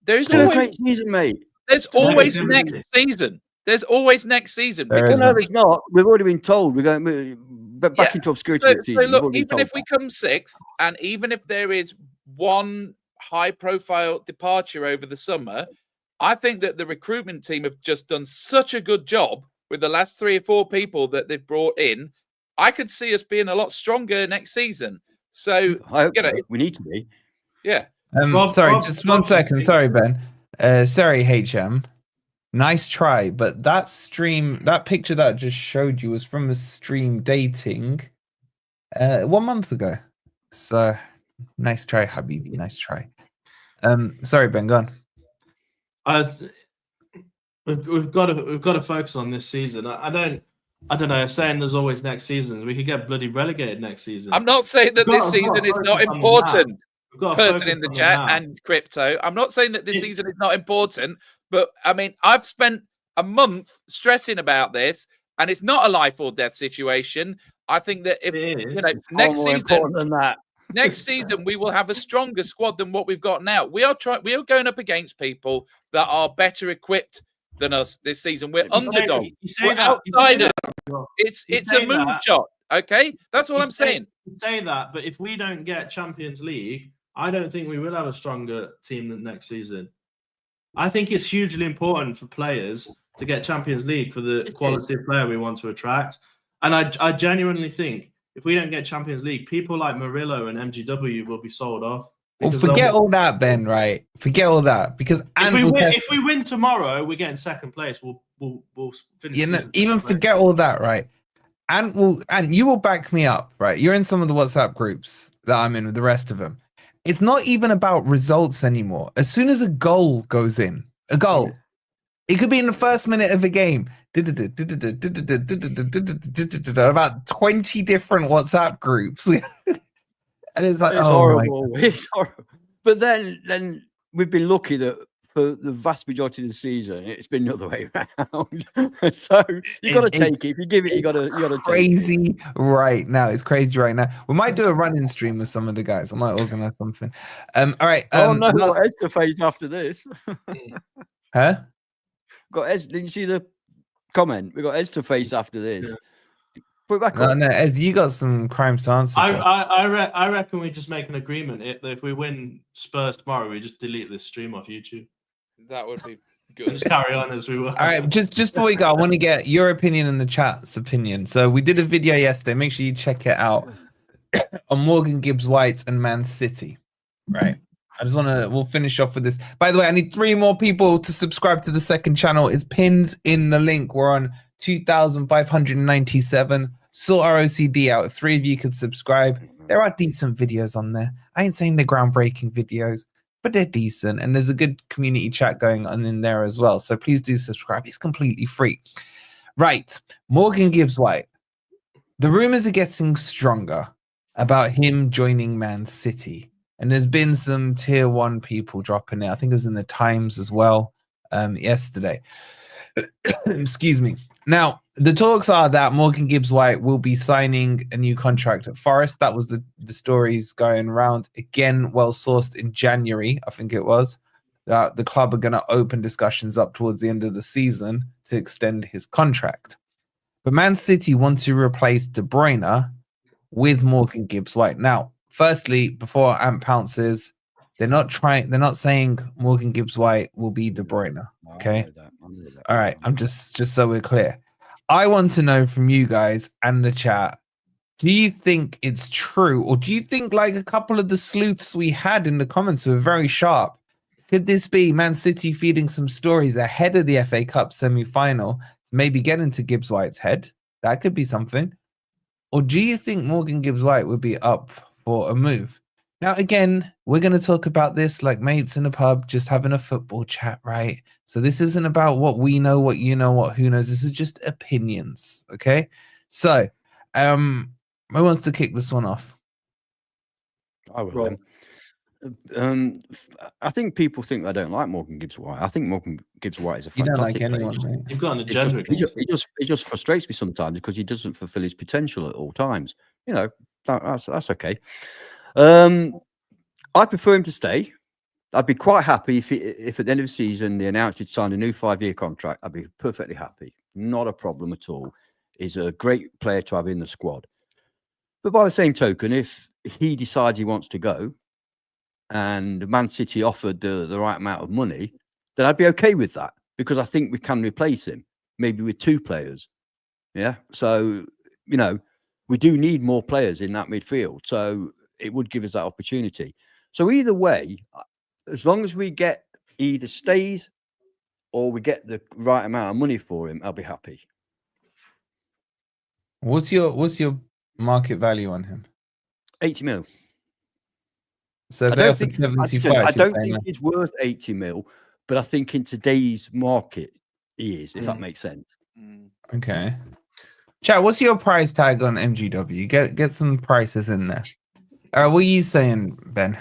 There's always a great season, mate. There's always next season. There's always next season. No, there's not. We've already been told we're going back into obscurity. So look, even if we come 6th, and even if there is one high-profile departure over the summer. I think that the recruitment team have just done such a good job with the last 3 or 4 people that they've brought in. I could see us being a lot stronger next season. So, we need to be. Yeah. Just 1 second. Sorry, Ben. Sorry, HM. Nice try, but that picture that I just showed you was from a stream dating 1 month ago. So, nice try, Habibi. Nice try. Sorry, Ben, go on. We've got to focus on this season. I don't know. Saying there's always next season, we could get bloody relegated next season. I'm not saying that this season is not important. Person in the chat and crypto. I'm not saying that this season is not important, but I mean, I've spent a month stressing about this, and it's not a life or death situation. I think that if next season, next season we will have a stronger squad than what we've got now. We are going up against people that are better equipped than us this season. We're underdog. We're outsiders. It's a moonshot. Okay, that's all I'm saying. You say that, but if we don't get Champions League, I don't think we will have a stronger team than next season. I think it's hugely important for players to get Champions League for the quality of player we want to attract. And I genuinely think if we don't get Champions League, people like Murillo and MGW will be sold off. Well, forget all that, Ben, right? Forget all that. Because if we win tomorrow, we're getting second place. We'll finish. Even forget all that, right? And you will back me up, right? You're in some of the WhatsApp groups that I'm in with the rest of them. It's not even about results anymore. As soon as a goal goes in, it could be in the first minute of a game. About 20 different WhatsApp groups. And it's like, it's horrible. It's horrible. But then we've been lucky that for the vast majority of the season, it's been the other way around. So you got to take it. If you give it, you got to take it. Crazy right now. It's crazy right now. We might do a running stream with some of the guys. I might organize something. All right. Oh no, we've got Ed to face after this. Huh? Got Ez. Did you see the comment? We got Ez to face after this. Yeah. Put it back on. No, Ez, you got some crimes to answer. I reckon we just make an agreement. If we win Spurs tomorrow, we just delete this stream off YouTube. That would be good. Just carry on as we were. All right, just before we go, I want to get your opinion and the chat's opinion. So we did a video yesterday. Make sure you check it out on Morgan Gibbs-White and Man City. Right. We'll finish off with this. By the way, I need 3 more people to subscribe to the second channel. It's pinned in the link. We're on 2,597. Sort our OCD out. If 3 of you could subscribe, there are decent videos on there. I ain't saying they're groundbreaking videos, but they're decent. And there's a good community chat going on in there as well. So please do subscribe. It's completely free. Right. Morgan Gibbs-White. The rumors are getting stronger about him joining Man City. And there's been some tier 1 people dropping it. I think it was in the Times as well yesterday. Excuse me. Now, the talks are that Morgan Gibbs-White will be signing a new contract at Forest. That was the stories going around. Again, well sourced in January, I think it was. The club are going to open discussions up towards the end of the season to extend his contract. But Man City want to replace De Bruyne with Morgan Gibbs-White. Now, firstly, before Ant pounces, they're not saying Morgan Gibbs-White will be De Bruyne. Okay. All right. I'm just so we're clear. I want to know from you guys and the chat, do you think it's true? Or do you think like a couple of the sleuths we had in the comments were very sharp? Could this be Man City feeding some stories ahead of the FA Cup semi-final to maybe get into Gibbs-White's head? That could be something. Or do you think Morgan Gibbs-White would be up for a move? Now, again, we're going to talk about this like mates in a pub, just having a football chat, right? So this isn't about what we know, what you know, what who knows. This is just opinions, okay? So, who wants to kick this one off? I will. I think people think I don't like Morgan Gibbs-White. I think Morgan Gibbs-White is a fantastic player. Anyone, You've got an agenda. He just frustrates me sometimes because he doesn't fulfill his potential at all times. You know, that's okay. I prefer him to stay. I'd be quite happy if at the end of the season they announced he'd signed a new 5-year contract. I'd be perfectly happy. Not a problem at all. He's a great player to have in the squad. But by the same token, if he decides he wants to go, and Man City offered the right amount of money, then I'd be okay with that, because I think we can replace him, maybe with 2 players. Yeah. So, you know, we do need more players in that midfield. So it would give us that opportunity. So either way, as long as we get either stays or we get the right amount of money for him, I'll be happy. What's your market value on him? 80 mil. So if I they don't offered think, 75, I you'd don't say think no. he's worth 80 mil, but I think in today's market, he is, if that makes sense. Okay. Chat, what's your price tag on MGW? Get some prices in there. What are you saying, Ben?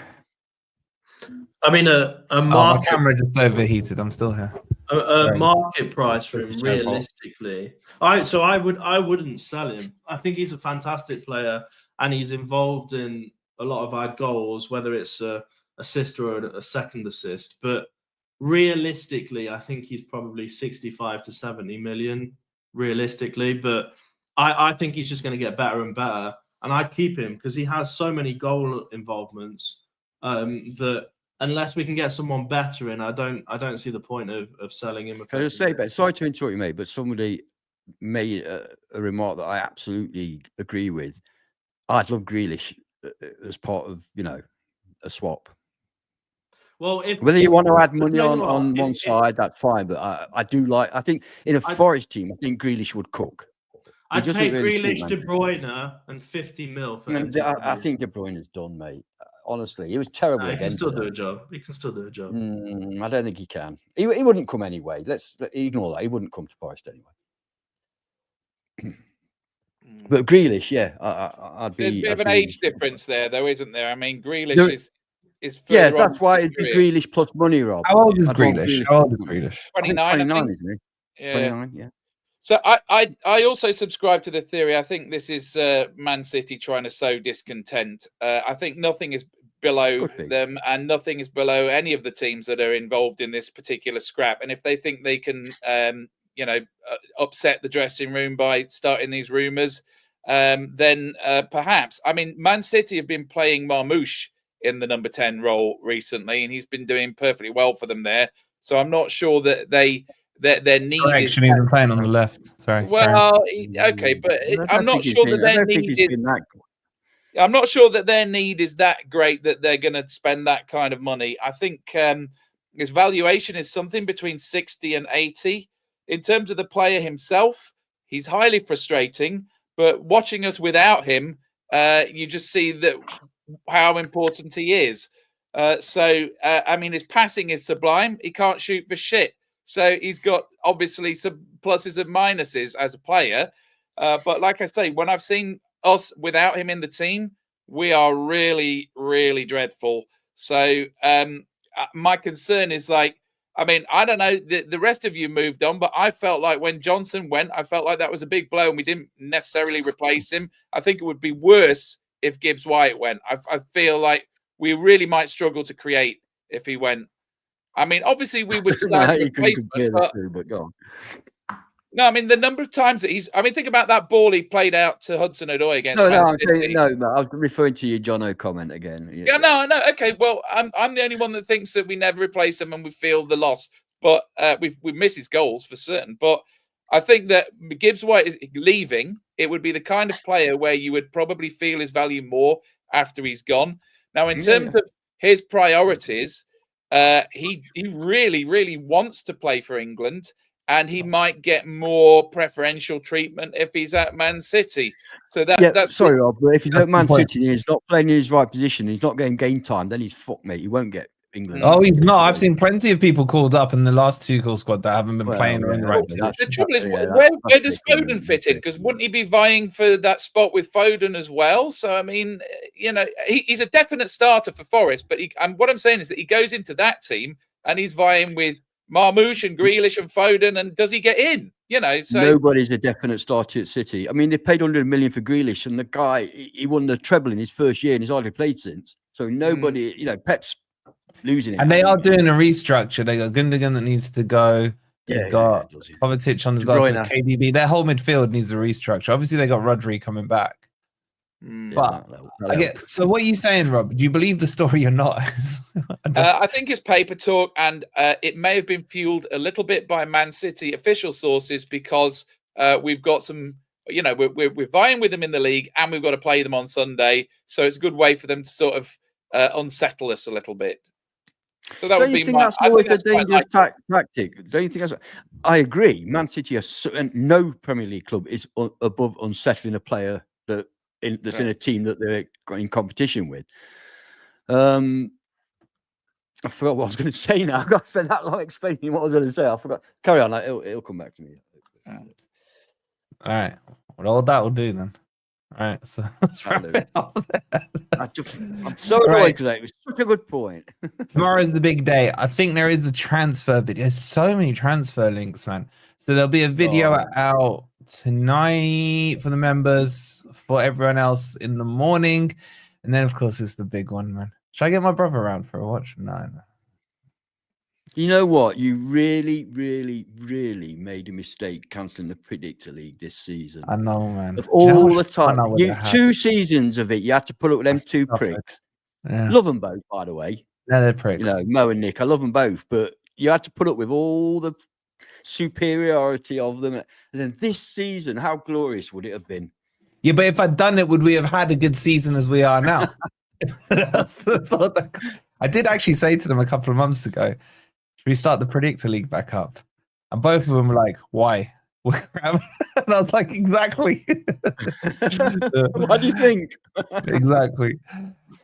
I mean, a Oh, my market, camera just overheated. I'm still here. a market price for him, So hot. realistically. I wouldn't sell him. I think he's a fantastic player, and he's involved in a lot of our goals, whether it's a assist or a second assist. But realistically, I think he's probably 65 to 70 million, realistically. But I think he's just going to get better and better. And I'd keep him because he has so many goal involvements that unless we can get someone better in, I don't see the point of selling him. Can I just say, Ben, sorry to interrupt you, mate, but somebody made a remark that I absolutely agree with. I'd love Grealish as part of, you know, a swap. Well, Whether you want to add money you know on what, one side, that's fine. But I do like. I think in a Forest team, I think Grealish would cook. I'd doesn't take really Grealish, suit De Man Bruyne, and 50 mil for I MGW. think De Bruyne is done, mate. Honestly, he was terrible He can against still us. do a job. He can still do a job. I don't think he can. He wouldn't come anyway. Let's ignore that. He wouldn't come to Forest anyway. But Grealish, yeah, I'd be. There's a bit of an age difference there, though, isn't there? I mean, Grealish is yeah, further that's on why in it'd his be career. Grealish plus money, Rob. How old is I'd want Grealish? How old is Grealish? 29, 29, isn't he? Yeah. 29, yeah. So I also subscribe to the theory. I think this is Man City trying to sow discontent. I think nothing is below them, and nothing is below any of the teams that are involved in this particular scrap. And if they think they can, upset the dressing room by starting these rumours, then perhaps. I mean, Man City have been playing Marmoush in the number 10 role recently, and he's been doing perfectly well for them there. So I'm not sure that their need Correction, he's been playing on the left. Sorry. Well, okay, but I'm not sure that their need is. I'm not sure that their need is that great that they're going to spend that kind of money. I think his valuation is something between 60 and 80. In terms of the player himself, he's highly frustrating. But watching us without him, you just see that how important he is. I mean, his passing is sublime. He can't shoot for shit. So he's got obviously some pluses and minuses as a player. But like I say, when I've seen us without him in the team, we are really, really dreadful. So my concern is I don't know, the rest of you moved on, but I felt like when Johnson went, I felt like that was a big blow and we didn't necessarily replace him. I think it would be worse if Gibbs-White went. I feel like we really might struggle to create if he went. I mean, obviously we would start a replacement, but go on. No, I mean the number of times that think about that ball he played out to Hudson-Odoi against. No, I was referring to your Jono comment again. Yeah, no. Okay, well, I'm the only one that thinks that we never replace him and we feel the loss, but we miss his goals for certain. But I think that Gibbs-White is leaving. It would be the kind of player where you would probably feel his value more after he's gone. Now, in terms of his priorities, he really, really wants to play for England. And he might get more preferential treatment if he's at Man City. So that's sorry, Rob, but if he's at Man City and he's not playing in his right position, he's not getting game time, then he's fucked, mate. He won't get England. Oh, he's not. I've seen plenty of people called up in the last 2 call squad that haven't been playing in the right position. The trouble is, where does Foden fit in? Because wouldn't he be vying for that spot with Foden as well? So, I mean, he's a definite starter for Forest. But what I'm saying is that he goes into that team and he's vying with Marmoush and Grealish and Foden, and does he get in? So nobody's a definite starter at City. I mean, they paid 100 million for Grealish, and the guy he won the treble in his first year, and he's hardly played since. So nobody, Pep's losing it. And they are doing a restructure. They got Gundogan that needs to go. They've got Kovacic on the KDB. Their whole midfield needs a restructure. Obviously, they got Rodri coming back. But I get. So what are you saying, Rob? Do you believe the story or not? I think it's paper talk, and it may have been fueled a little bit by Man City official sources because we've got some. You know, we're vying with them in the league, and we've got to play them on Sunday, so it's a good way for them to sort of unsettle us a little bit. So that would be my. That's always a dangerous tactic. Don't you think that's? I agree. Man City and no Premier League club is above unsettling a player that's in a team that they're in competition with. I forgot what I was going to say now. I've got to spend that long explaining what I was going to say. I forgot. Carry on. It'll come back to me. All right. Well, all that will do then. All right. So let's wrap it up there. I'm so annoyed because it was such a good point. Tomorrow's the big day. I think there is a transfer video. There's so many transfer links, man. So there'll be a video out tonight for the members, for everyone else in the morning. And then, of course, it's the big one, man. Should I get my brother around for a watch? No. You know what? You really, really, really made a mistake cancelling the Predictor League this season. I know, man. Of all the time, 2 seasons of it, you had to put up with them two pricks. Yeah. Love them both, by the way. No, they're pricks. You know, Mo and Nick, I love them both, but you had to put up with all the superiority of them. And then this season, how glorious would it have been? Yeah, but if I'd done it, would we have had a good season as we are now? That's the thought. I did actually say to them a couple of months ago, should we start the Predictor League back up? And both of them were like, why? And I was like, exactly. What do you think? Exactly.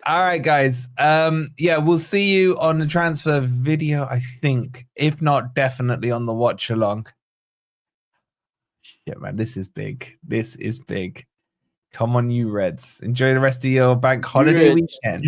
All right, guys. Yeah, we'll see you on the transfer video, I think. If not, definitely on the watch along. Yeah, man, this is big. This is big. Come on, you Reds. Enjoy the rest of your bank holiday weekend.